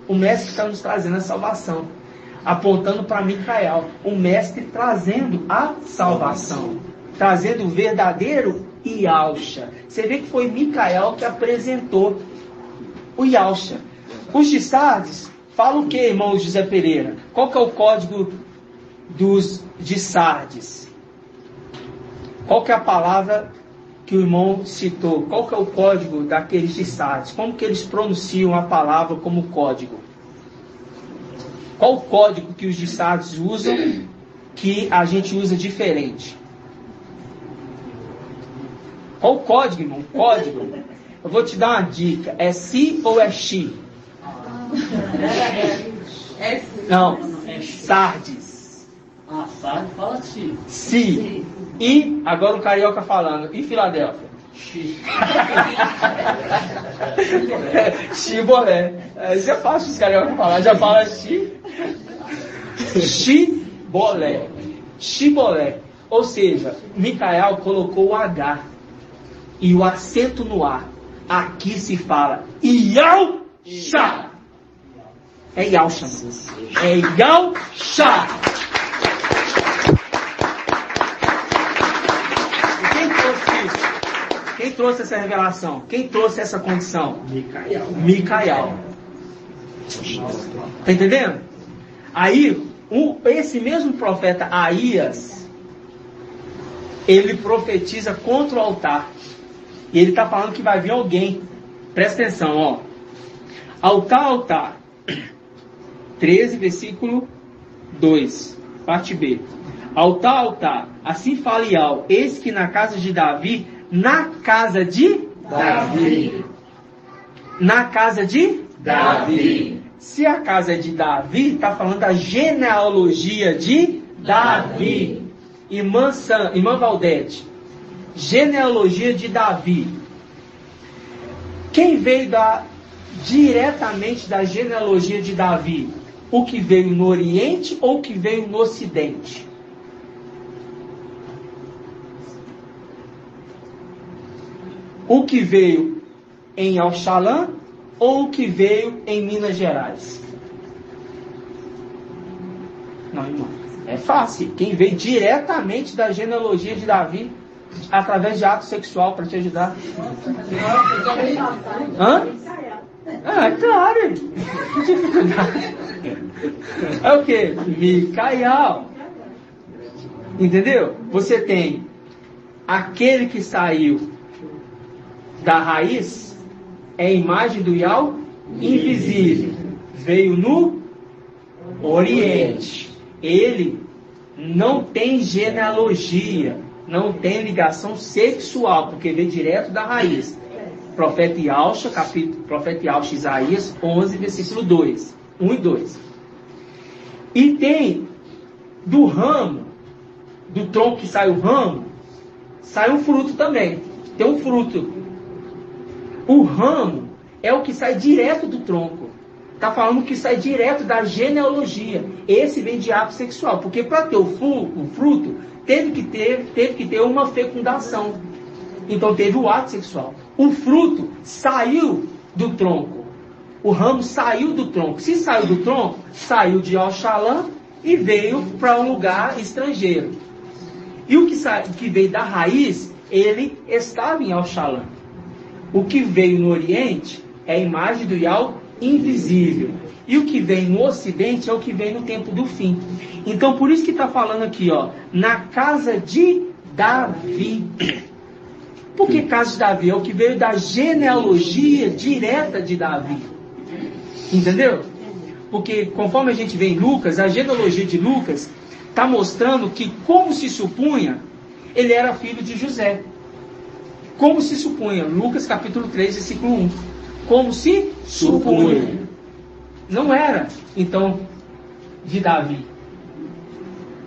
O mestre está nos trazendo a salvação. Apontando para Micael. O mestre trazendo a salvação. Trazendo o verdadeiro Yalcha. Você vê que foi Micael que apresentou o Yalcha. Os de Sardes falam o que, irmão José Pereira? Qual que é o código dos de Sardes? Qual que é a palavra que o irmão citou? Qual que é o código daqueles de Sardes? Como que eles pronunciam a palavra como código? Qual o código que os de Sardes usam que a gente usa diferente? Qual o código, irmão? Código. Eu vou te dar uma dica. É si ou é chi? Não. Sardes. Sardes fala si. Si. E, agora o carioca falando. E Filadélfia? Chi. Chibolé. Isso é fácil os carioca falar. Já fala chi. Chibolé. Chibolé. Ou seja, Micael colocou o H e o acento no A. Aqui se fala Yalcha. É Yalcha. É Yalcha. Quem trouxe isso? Quem trouxe essa revelação? Quem trouxe essa condição? Micael. Tá entendendo? Aí, esse mesmo profeta Aías, ele profetiza contra o altar. E ele está falando que vai vir alguém. Presta atenção, ó. Altar, altar. 13, versículo 2, parte B. Altar, altar. Assim fala Ial. Eis que na casa de Davi, na casa de Davi. Na casa de Davi. Se a casa é de Davi, está falando da genealogia de Davi. Irmã Valdete. Genealogia de Davi. Quem veio diretamente da genealogia de Davi? O que veio no Oriente ou o que veio no Ocidente? O que veio em Alxalã ou o que veio em Minas Gerais? Não, irmão. É fácil. Quem veio diretamente da genealogia de Davi, através de ato sexual, para te ajudar. Hã? É claro. É o que? Micael. Entendeu? Você tem aquele que saiu da raiz, é a imagem do Ial invisível. Veio no Oriente. Ele não tem genealogia, não tem ligação sexual, porque veio direto da raiz. Profeta Yalcha, profeta Yalcha, Isaías 11, versículo 2, 1 e 2. E tem do ramo, do tronco que sai o ramo, sai um fruto também. Tem um fruto. O ramo é o que sai direto do tronco. Está falando que sai direto da genealogia. Esse vem de ato sexual. Porque para ter o fruto, teve que ter uma fecundação. Então teve o ato sexual. O fruto saiu do tronco. O ramo saiu do tronco. Se saiu do tronco, saiu de Alxalã e veio para um lugar estrangeiro. E o que veio da raiz, ele estava em Alxalã. O que veio no Oriente é a imagem do Ial invisível. E o que vem no Ocidente é o que vem no tempo do fim. Então, por isso que está falando aqui, ó, na casa de Davi. Por que casa de Davi? É o que veio da genealogia direta de Davi. Entendeu? Porque conforme a gente vê em Lucas, a genealogia de Lucas está mostrando que, como se supunha, ele era filho de José. Como se supunha. Lucas capítulo 3, versículo 1. Como se supunha. Não era, então, de Davi.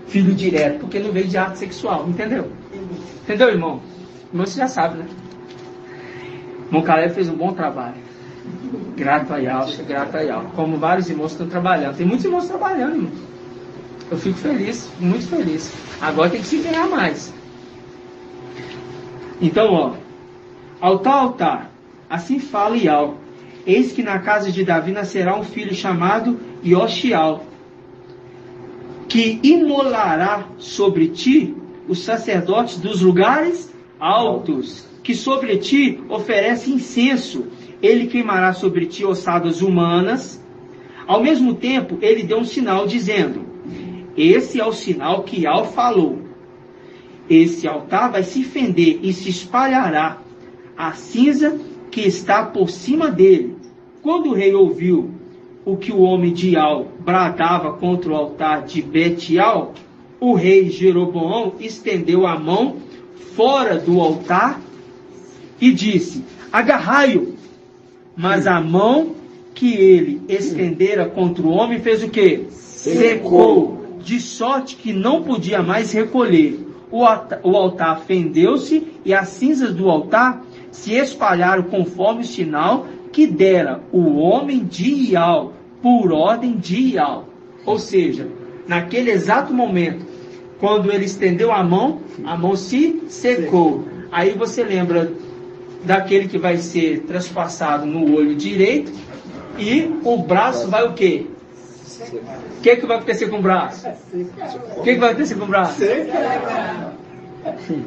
Filho direto, porque não veio de ato sexual. Entendeu? Entendeu, irmão? Irmão, você já sabe, né? Irmão Caleb fez um bom trabalho. Grato a Yalcha, grato a Yal. Como vários irmãos estão trabalhando. Tem muitos irmãos trabalhando, irmão. Eu fico feliz, muito feliz. Agora tem que se empenhar mais. Então, ó. Ao tal altar, assim fala Yal. Eis que na casa de Davi nascerá um filho chamado Yoshial, que imolará sobre ti os sacerdotes dos lugares altos, que sobre ti oferece incenso. Ele queimará sobre ti ossadas humanas. Ao mesmo tempo, ele deu um sinal dizendo: esse é o sinal que Yal falou. Esse altar vai se fender e se espalhará a cinza que está por cima dele. Quando o rei ouviu o que o homem de Yal bradava contra o altar de Betial, o rei Jeroboão estendeu a mão fora do altar e disse: agarrai-o. Mas a mão que ele estendera contra o homem fez o quê? Secou, de sorte que não podia mais recolher. O altar fendeu-se e as cinzas do altar se espalharam conforme o sinal que dera o homem de Yal, por ordem de Yal. Ou seja, naquele exato momento, quando ele estendeu a mão se secou. Aí você lembra daquele que vai ser transpassado no olho direito e o braço vai o quê? O que vai acontecer com o braço? O que vai acontecer com o braço?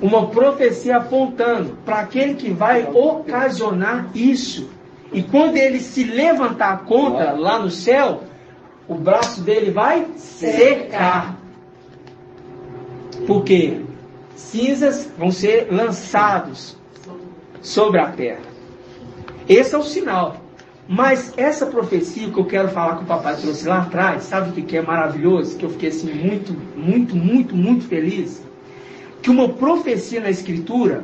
Uma profecia apontando para aquele que vai ocasionar isso. E quando ele se levantar contra lá no céu, o braço dele vai secar. Porque cinzas vão ser lançados sobre a terra. Esse é o sinal. Mas essa profecia que eu quero falar que o papai trouxe lá atrás, sabe o que é maravilhoso? Que eu fiquei assim muito feliz. Que uma profecia na Escritura,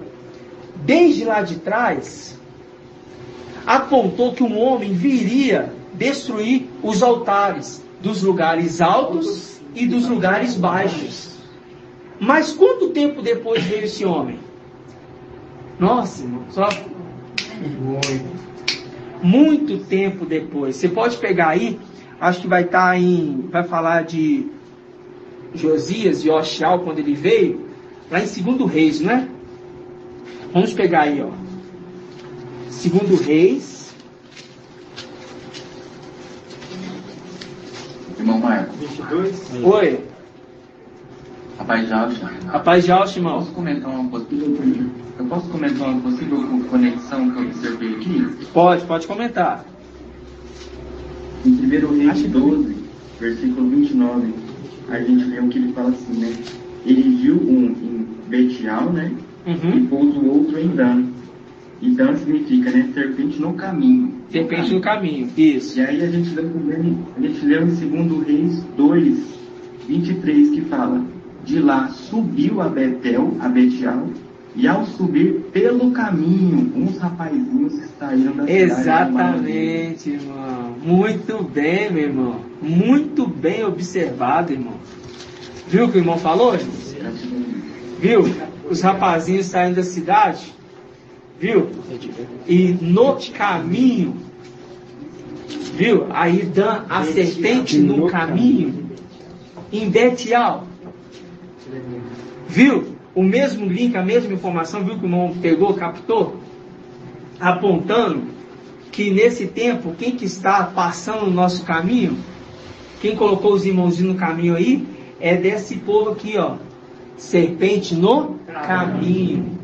desde lá de trás, apontou que um homem viria destruir os altares dos lugares altos e dos lugares baixos. Mas quanto tempo depois veio esse homem? Nossa, irmão, só muito tempo depois. Você pode pegar aí, acho que vai estar vai falar de Josias, de Yoshial, quando ele veio, lá em 2 Reis, não é? Vamos pegar aí, ó. 2 Reis. Irmão Marcos. 22? Oi. A paz de Alcha. A paz de Alcha, irmão. Eu posso comentar uma possível conexão que eu observei aqui? Pode comentar. Em 1 Reis 12, versículo 29, a gente vê o que ele fala assim, né? Ele viu um em Betial, né? E pôs o outro em Dan. E Dan significa, né? Serpente no caminho. Serpente no caminho, isso. E aí a gente leu em 2 Reis 2, 23, que fala: de lá subiu a Betial, e ao subir pelo caminho, uns rapazinhos saíram da cidade. Exatamente, irmão. Muito bem, meu irmão. Muito bem observado, irmão. Viu o que o irmão falou, irmão? Viu? Os rapazinhos saindo da cidade. Viu? E no caminho. Viu? Aí Dan a serpente no caminho. Em Betial. Viu? O mesmo link, a mesma informação, viu que o irmão pegou, captou? Apontando que nesse tempo, quem que está passando no nosso caminho, quem colocou os irmãozinhos no caminho aí, é desse povo aqui, ó. Serpente no caminho.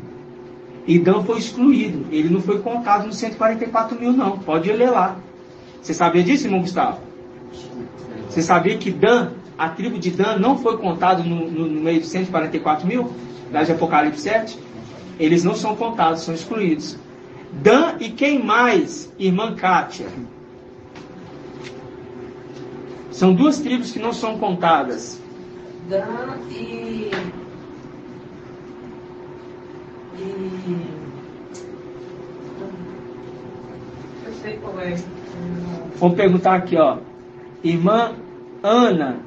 E Dan foi excluído. Ele não foi contado nos 144 mil, não. Pode ler lá. Você sabia disso, irmão Gustavo? Você sabia que Dan, a tribo de Dan, não foi contado no meio dos 144 mil? Lá de Apocalipse 7? Eles não são contados, são excluídos. Dan e quem mais, irmã Kátia? São duas tribos que não são contadas. Dan e eu sei qual é. Vamos perguntar aqui, ó. Irmã Ana.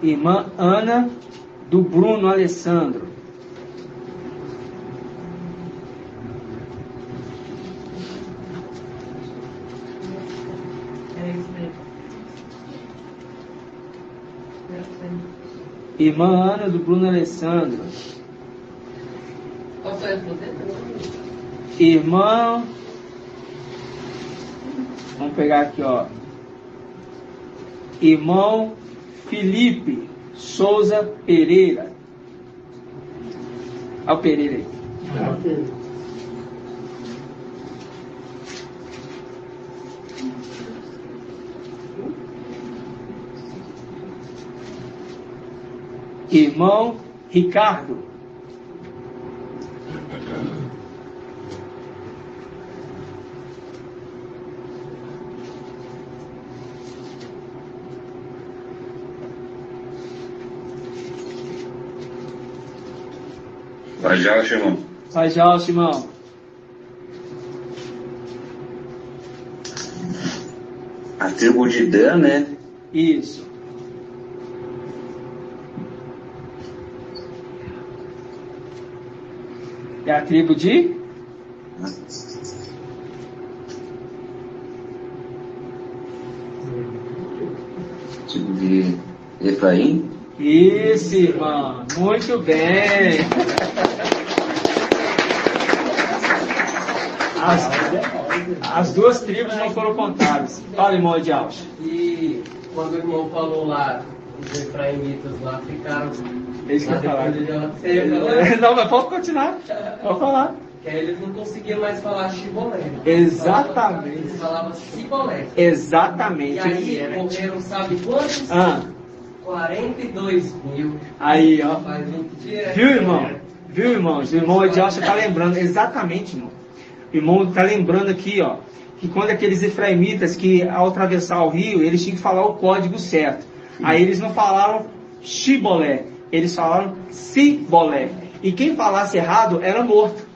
Irmã Ana do Bruno Alessandro. É isso mesmo. Irmã Ana do Bruno Alessandro. Posso responder? Irmão. Vamos pegar aqui, ó. Irmão Felipe Souza Pereira. Olha o Pereira aí. Irmão Ricardo. Vai já, irmão. Vai já, Simão. A tribo de Dan, né? Isso. É a tribo de? Tribo de Efraim. Isso, irmão. Muito bem. As duas tribos não foram contadas. Fala, irmão de Alcha. E quando o irmão falou lá, os efraimitas lá ficaram. É isso que eu ia falar. Não, não, mas pode continuar. Pode falar. Que aí eles não conseguiam mais falar chibolé. Exatamente. Eles falavam cibolé. Exatamente. E aí morreram, sabe quantos? 42 mil. Aí, ó. Mentira. Viu, irmão? Viu, irmãos? O irmão de Alcha está lembrando. Exatamente, irmão. O irmão está lembrando aqui, ó. Que quando aqueles efraimitas que ao atravessar o rio, eles tinham que falar o código certo. Aí eles não falaram chibolé. Eles falaram cibolé. E quem falasse errado era morto.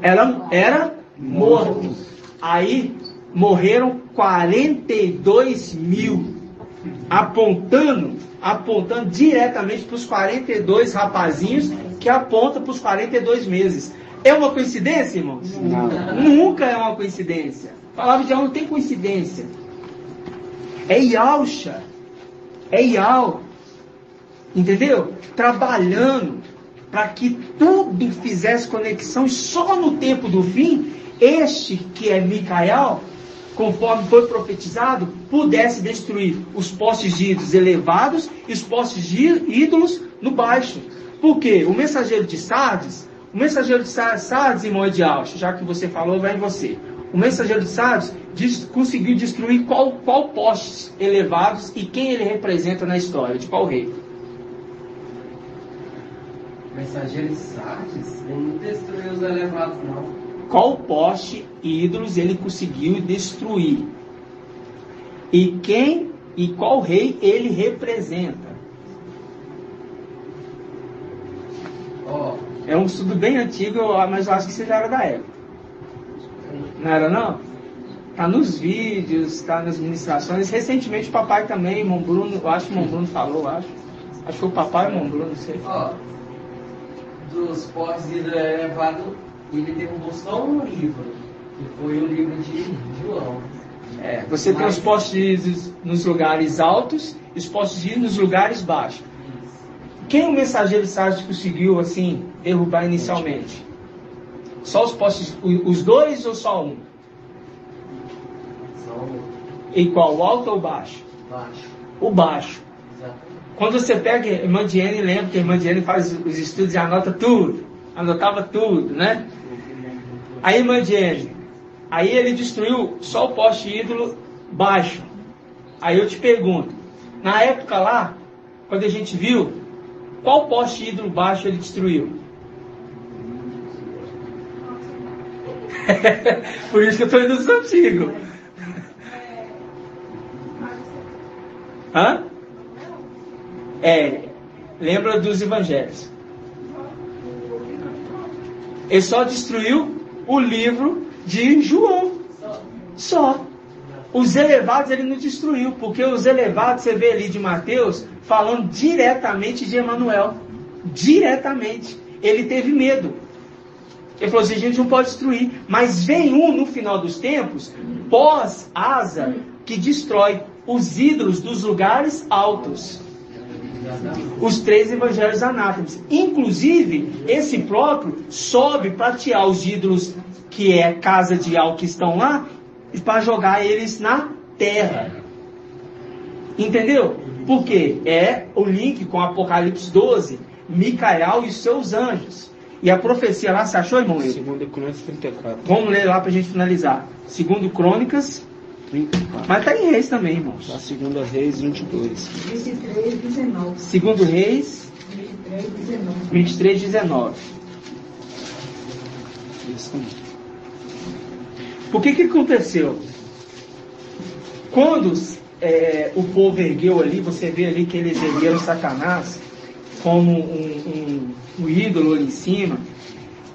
Era morto. Aí morreram 42 mil. Apontando diretamente para os 42 rapazinhos que apontam para os 42 meses. É uma coincidência, irmãos? Não. Nunca é uma coincidência. A palavra de Deus não tem coincidência. É Yahusha. É Yahweh. Entendeu? Trabalhando para que tudo fizesse conexão e só no tempo do fim, este que é Micael, conforme foi profetizado, pudesse destruir os postes de ídolos elevados e os postes de ídolos no baixo. Por quê? O mensageiro de Sardes, irmão de Alcha, já que você falou, vai em você. O mensageiro de Sardes conseguiu destruir qual postes elevados e quem ele representa na história, de qual rei? O mensageiro de Sardes, ele não destruiu os elevados, não. Qual poste e ídolos ele conseguiu destruir? E qual rei ele representa? É um estudo bem antigo, mas eu acho que você já era da época. Não era, não? Está nos vídeos, está nas ministrações. Recentemente o papai também, irmão Bruno, eu acho que o irmão Bruno falou, acho que foi o papai e o irmão Bruno, não sei. Dos postes de elevado, ele derrubou só um livro, que foi o livro de João. Você tem os postes nos lugares altos e os postes nos lugares baixos. Quem o mensageiro de Sardes conseguiu, assim, derrubar inicialmente? Só os postes, os dois ou só um? Só um. E qual, o alto ou o baixo? Baixo. O baixo. Exatamente. Quando você pega a irmã Diane, lembra que a irmã Diane faz os estudos e anota tudo. Anotava tudo, né? Aí, irmã Diane, aí ele destruiu só o poste ídolo baixo. Aí eu te pergunto, na época lá, quando a gente viu, qual poste ídolo baixo ele destruiu? Por isso que eu estou indo nos antigos. Hã? Lembra dos evangelhos. Ele só destruiu o livro de João. Só. Os elevados ele não destruiu, porque os elevados você vê ali de Mateus falando diretamente de Emanuel. Diretamente. Ele teve medo. Ele falou assim, a gente não pode destruir. Mas vem no final dos tempos, pós-Asa, que destrói os ídolos dos lugares altos. Os 3 evangelhos anátemas. Inclusive, esse próprio sobe para tirar os ídolos, que é casa de Al, que estão lá, para jogar eles na terra. Entendeu? Porque é o link com Apocalipse 12, Micael e os seus anjos. E a profecia lá, você achou, irmão? 2 Crônicas 34. Vamos ler lá para a gente finalizar. 2 Crônicas 34. Mas está em Reis também, irmãos. A 2 Reis 22. 23, 19. 2 Reis 23, 19. Isso também. Por que aconteceu? Quando o povo ergueu ali, você vê ali que eles ergueram Satanás como um ídolo ali em cima.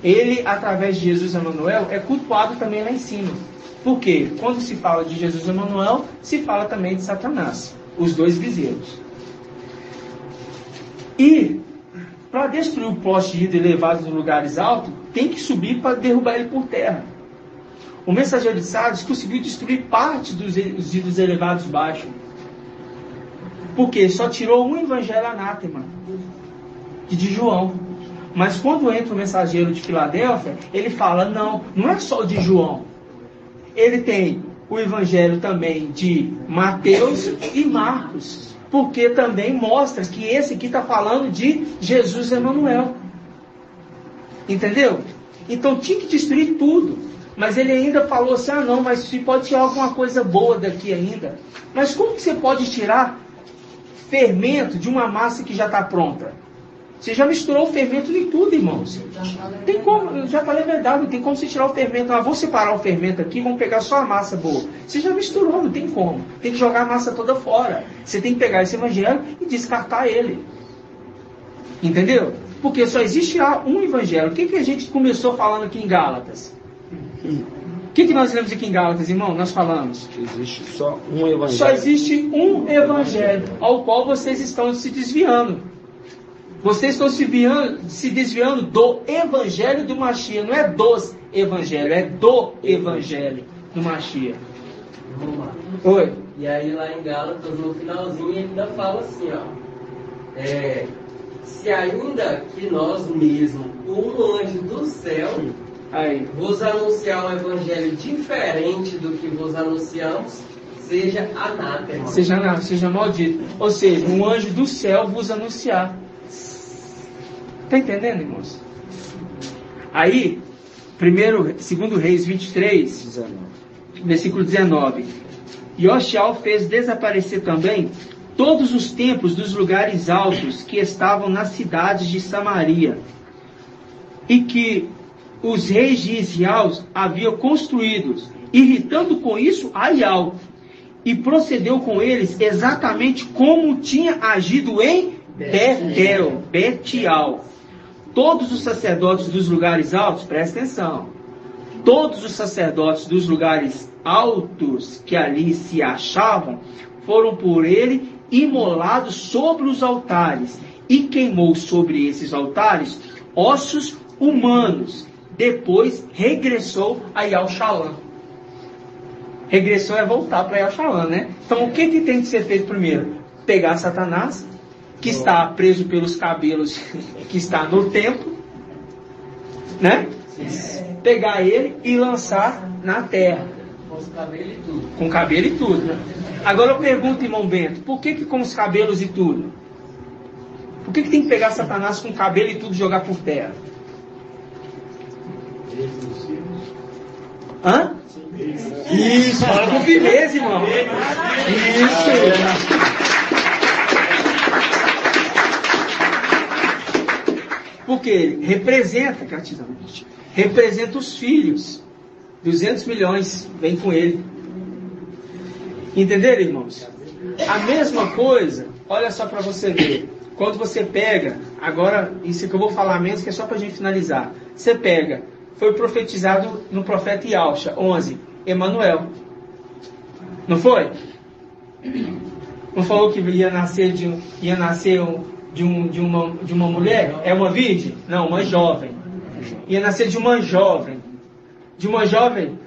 Ele, através de Jesus Emanuel, é cultuado também lá em cima. Por quê? Quando se fala de Jesus Emanuel, se fala também de Satanás, os 2 bezerros. E para destruir o poste de ídolo elevado nos lugares altos, tem que subir para derrubar ele por terra. O mensageiro de Sardes conseguiu destruir parte dos ídolos elevados baixos. Porque só tirou um evangelho anátema, de João. Mas quando entra o mensageiro de Filadélfia, ele fala, não é só de João. Ele tem o evangelho também de Mateus e Marcos. Porque também mostra que esse aqui está falando de Jesus Emanuel. Entendeu? Então tinha que destruir tudo. Mas ele ainda falou assim, mas se pode tirar alguma coisa boa daqui ainda. Mas como que você pode tirar fermento de uma massa que já está pronta? Você já misturou o fermento em tudo, irmãos. Tem como, eu já falei a verdade, não tem como você tirar o fermento. Vou separar o fermento aqui, vamos pegar só a massa boa. Você já misturou, não tem como. Tem que jogar a massa toda fora. Você tem que pegar esse evangelho e descartar ele. Entendeu? Porque só existe um evangelho. O que a gente começou falando aqui em Gálatas? O que nós lemos aqui em Gálatas, irmão? Nós falamos. Existe só um evangelho. Só existe um evangelho, ao qual vocês estão se desviando. Vocês estão se desviando do evangelho do Mashiach. Não é dos evangelhos, é do evangelho do Mashiach. Vamos lá. Oi. E aí lá em Gálatas, no finalzinho, ele ainda fala assim, se ainda que nós mesmos, um anjo do céu, vos anunciar um evangelho diferente do que vos anunciamos, seja anátema. Seja maldito. Ou seja, um anjo do céu vos anunciar. Está entendendo, irmãos? Aí, 2 Reis 23, versículo 19. Yoshal fez desaparecer também todos os templos dos lugares altos que estavam nas cidades de Samaria, e que os reis de Israel haviam construídos, irritando com isso a Ial, e procedeu com eles exatamente como tinha agido em Betial. Todos os sacerdotes dos lugares altos, presta atenção, todos os sacerdotes dos lugares altos que ali se achavam, foram por ele imolados sobre os altares, e queimou sobre esses altares ossos humanos. Depois regressou a Yal-Shalom. Regressou é voltar para Yal-Shalom, né? Então o que tem que ser feito primeiro? Pegar Satanás, que está preso pelos cabelos, que está no templo, né? Pegar ele e lançar na terra. Com os cabelos e tudo. Com cabelo e tudo, né? Agora eu pergunto, irmão Bento, por que com os cabelos e tudo? Por que tem que pegar Satanás com cabelo e tudo e jogar por terra? Hã? Isso, fala com firmeza, irmão. Isso. Porque ele representa os filhos. 200 milhões vem com ele. Entenderam, irmãos? A mesma coisa, olha só para você ver. Quando você pega, agora, isso que eu vou falar menos, que é só para a gente finalizar. Você pega, foi profetizado no profeta Yausha, 11, Emanuel. Não foi? Não falou que ia nascer de uma mulher? É uma virgem? Não, uma jovem. Ia nascer de uma jovem. De uma jovem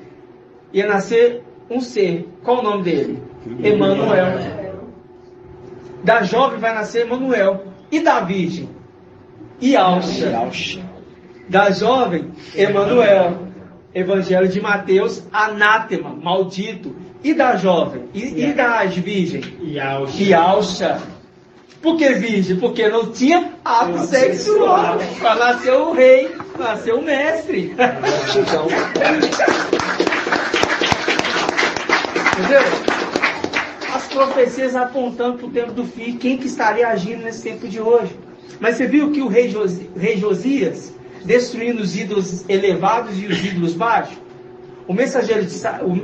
ia nascer um ser. Qual o nome dele? Emanuel. Da jovem vai nascer Emanuel. E da virgem? Yausha. Da jovem, Emanuel. Evangelho de Mateus, anátema, maldito. E da jovem? E das virgens? Yausha. Por que virgem? Porque não tinha ato sexual. Para nascer o rei, nasceu o mestre. Entendeu? As profecias apontando para o tempo do fim, quem que estaria agindo nesse tempo de hoje. Mas você viu que o rei Josias, destruindo os ídolos elevados e os ídolos baixos? O mensageiro de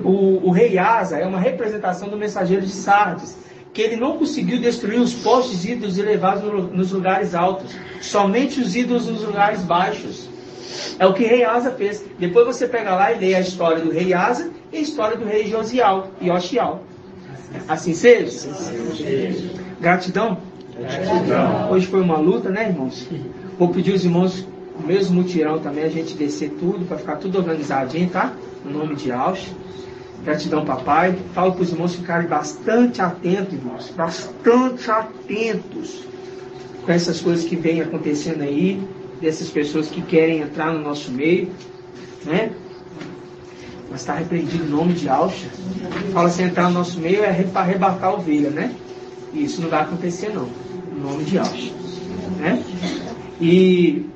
o rei Asa é uma representação do mensageiro de Sardes, que ele não conseguiu destruir os postes ídolos elevados nos lugares altos, somente os ídolos nos lugares baixos. É o que o rei Asa fez. Depois você pega lá e lê a história do rei Asa e a história do rei Yoshial. Assim seja? Gratidão? Hoje foi uma luta, né, irmãos? Vou pedir aos irmãos, o mesmo mutirão também, a gente descer tudo, para ficar tudo organizadinho, tá? No nome de Yausha. Gratidão, papai. Falo para os irmãos ficarem bastante atentos, irmãos. Bastante atentos com essas coisas que vêm acontecendo aí, dessas pessoas que querem entrar no nosso meio, né? Mas está repreendido em nome de Yausha. Fala assim, entrar no nosso meio é para arrebatar a ovelha, né? E isso não vai acontecer, não. Em nome de Yausha, né? E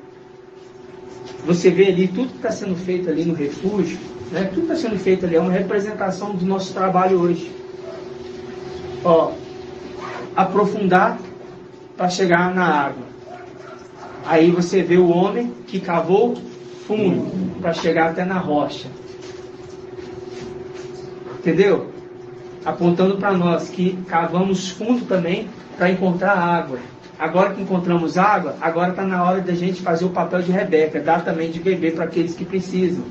você vê ali tudo que está sendo feito ali no refúgio, né? Tudo que está sendo feito ali é uma representação do nosso trabalho hoje. Ó, aprofundar para chegar na água. Aí você vê o homem que cavou fundo para chegar até na rocha. Entendeu? Apontando para nós que cavamos fundo também para encontrar água. Agora que encontramos água, agora está na hora da gente fazer o papel de Rebeca, dar também de beber para aqueles que precisam.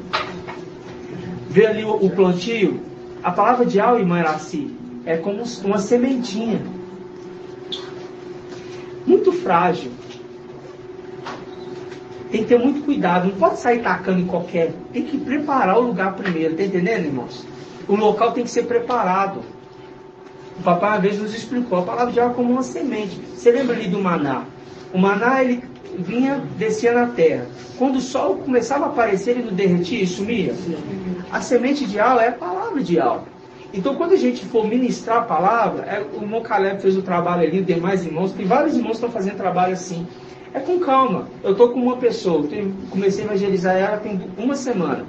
Vê ali o plantio. A palavra de Al, irmã Iraci, é como uma sementinha. Muito frágil. Tem que ter muito cuidado. Não pode sair tacando em qualquer. Tem que preparar o lugar primeiro. Está entendendo, irmãos? O local tem que ser preparado. O papai uma vez nos explicou. A palavra de Al é como uma semente. Você lembra ali do maná? O maná, ele descia na terra. Quando o sol começava a aparecer, ele não derretia e sumia? A semente de Al é a palavra de Al. Então, quando a gente for ministrar a palavra, o irmão Caleb fez o trabalho ali, os demais irmãos, tem vários irmãos que estão fazendo trabalho assim. É com calma. Eu estou com uma pessoa, comecei a evangelizar ela tem uma semana.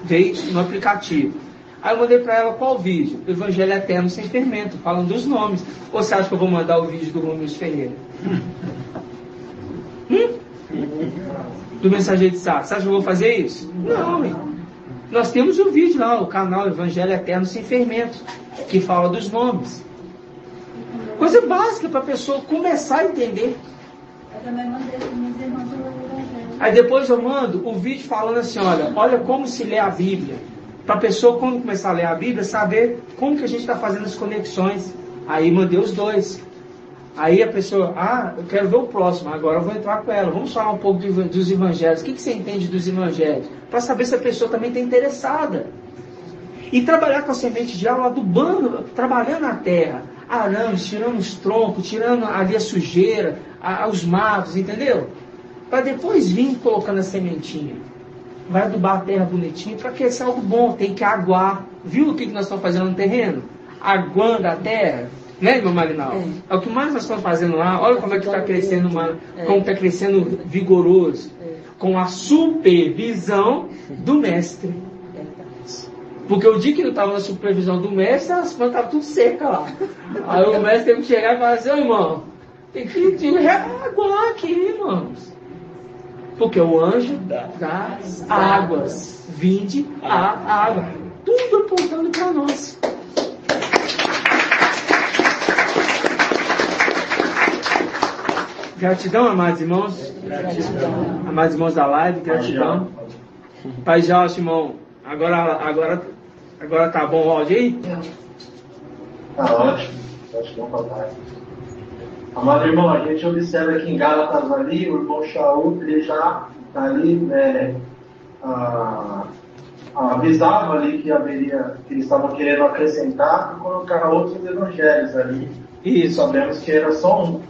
Veio no aplicativo. Aí eu mandei para ela qual vídeo? O Evangelho Eterno Sem Fermento, falando dos nomes. Ou você acha que eu vou mandar o vídeo do Rômulo Ferreira? Do Mensageiro de Sardes? Você acha que eu vou fazer isso? Não, hein? Nós temos um vídeo lá, o canal Evangelho Eterno Sem Fermento, que fala dos nomes. Coisa básica para a pessoa começar a entender. Eu também mandei para meus irmãos do Evangelho. Aí depois eu mando o vídeo falando assim, olha como se lê a Bíblia. Para a pessoa, quando começar a ler a Bíblia, saber como que a gente está fazendo as conexões. Aí mandei os dois. Aí a pessoa, eu quero ver o próximo, agora eu vou entrar com ela. Vamos falar um pouco dos evangelhos. O que você entende dos evangelhos? Para saber se a pessoa também está interessada. E trabalhar com a semente de aula, adubando, trabalhando na terra. Arames, tirando os troncos, tirando ali a sujeira, os matos, entendeu? Para depois vir colocando a sementinha. Vai adubar a terra bonitinho para crescer algo bom. Tem que aguar. Viu o que nós estamos fazendo no terreno? Aguando a terra. Né, irmão Marinal? É o que mais nós estamos fazendo lá. Olha como é que está crescendo, como está crescendo vigoroso. Com a supervisão do mestre. Porque o dia que não estava na supervisão do mestre, as plantas estavam tudo secas lá. Aí o mestre teve que chegar e falar assim, irmão, tem que aguar aqui, irmãos. Porque o anjo das águas, vinde a água. Tudo apontando para nós. Gratidão, amados irmãos. Gratidão. Amados irmãos da live, gratidão. Pai Jorge, irmão, agora tá bom o áudio aí? Tá ótimo. Acho que é um papai. Amado irmão, a gente observa aqui em Gálatas ali, o irmão Shaul, ele já está ali, avisava ali que eles estavam querendo acrescentar e colocar outros evangelhos ali. E sabemos que era só um.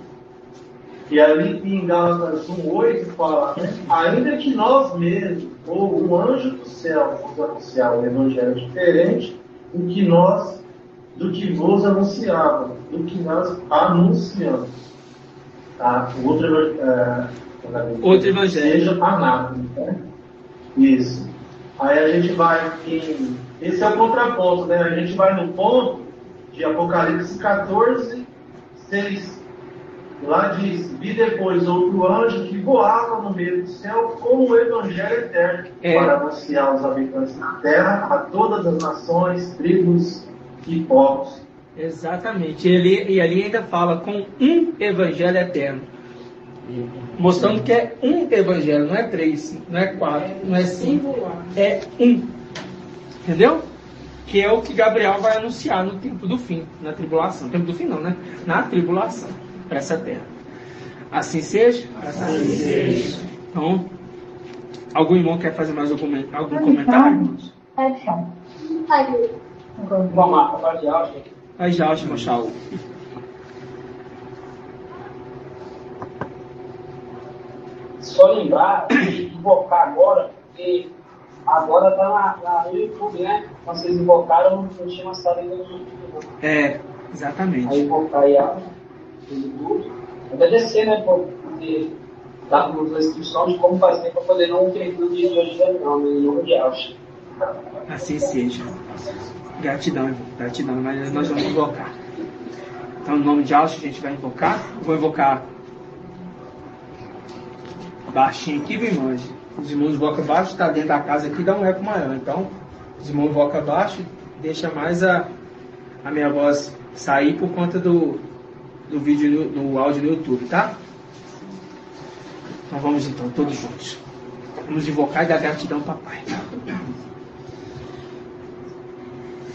E ali em Gálatas 1:8 fala, ainda que nós mesmos, ou um anjo do céu, nos anunciar um evangelho diferente do que vos anunciava, do que nós anunciamos. Tá? Outro evangelho. Seja anátema. Né? Isso. Aí a gente vai em... Esse é o contraponto, né? A gente vai no ponto de Apocalipse 14:6. Lá diz, vi depois outro anjo que voava no meio do céu com o evangelho eterno, para anunciar aos habitantes da terra, a todas as nações, tribos e povos. Exatamente. E ali ainda fala com um evangelho eterno. Mostrando que é um evangelho, não é 3, não é 4, não é 5, é um. Entendeu? Que é o que Gabriel vai anunciar no tempo do fim, na tribulação. No tempo do fim não, né? Na tribulação. Para essa terra. Assim seja? Assim seja. Então, algum irmão quer fazer mais algum comentário? Vamos lá, Pai de Alcha. Pai de Alcha, irmão Shaul. Só lembrar de invocar agora, porque agora está no YouTube, né? Vocês invocaram, não tinha uma saída no YouTube. Exatamente. Aí invocar aí a YouTube, agradecer, né, por ter dado a instrução de como fazer para poder não perder o dia de hoje, não, em nome de Alcha. Assim seja. Gratidão, irmão. Gratidão, mas nós vamos invocar. Então, no nome de Alcha, a gente vai invocar. Eu vou invocar baixinho aqui, viu, irmãos? Os irmãos invocam baixo, está dentro da casa aqui, dá um eco maior. Então, os irmãos invocam baixo, deixa mais a minha voz sair por conta do vídeo, do áudio no YouTube, tá? Então vamos então, todos juntos. Vamos invocar e dar gratidão ao Papai.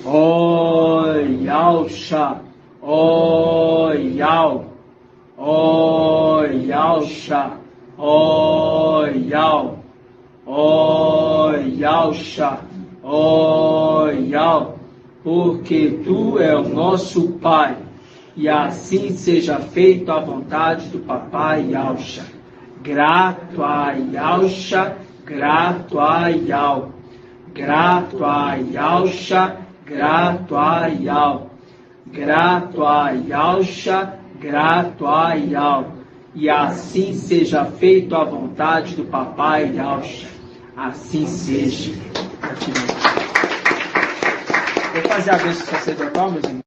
Oi, Alcha, oi, Al, oi, Alcha, oi, Al, oi, Alcha, oi, Al, porque Tu é o nosso Pai. E assim seja feito a vontade do Papai Alcha. Grato a Alcha, grato a Yal. Grato a Alcha, grato a Yal. Grato a Alcha, grato a Yal. E assim seja feito a vontade do Papai Alcha. Assim seja. Vou fazer a bênção sacerdotal, meus irmãos.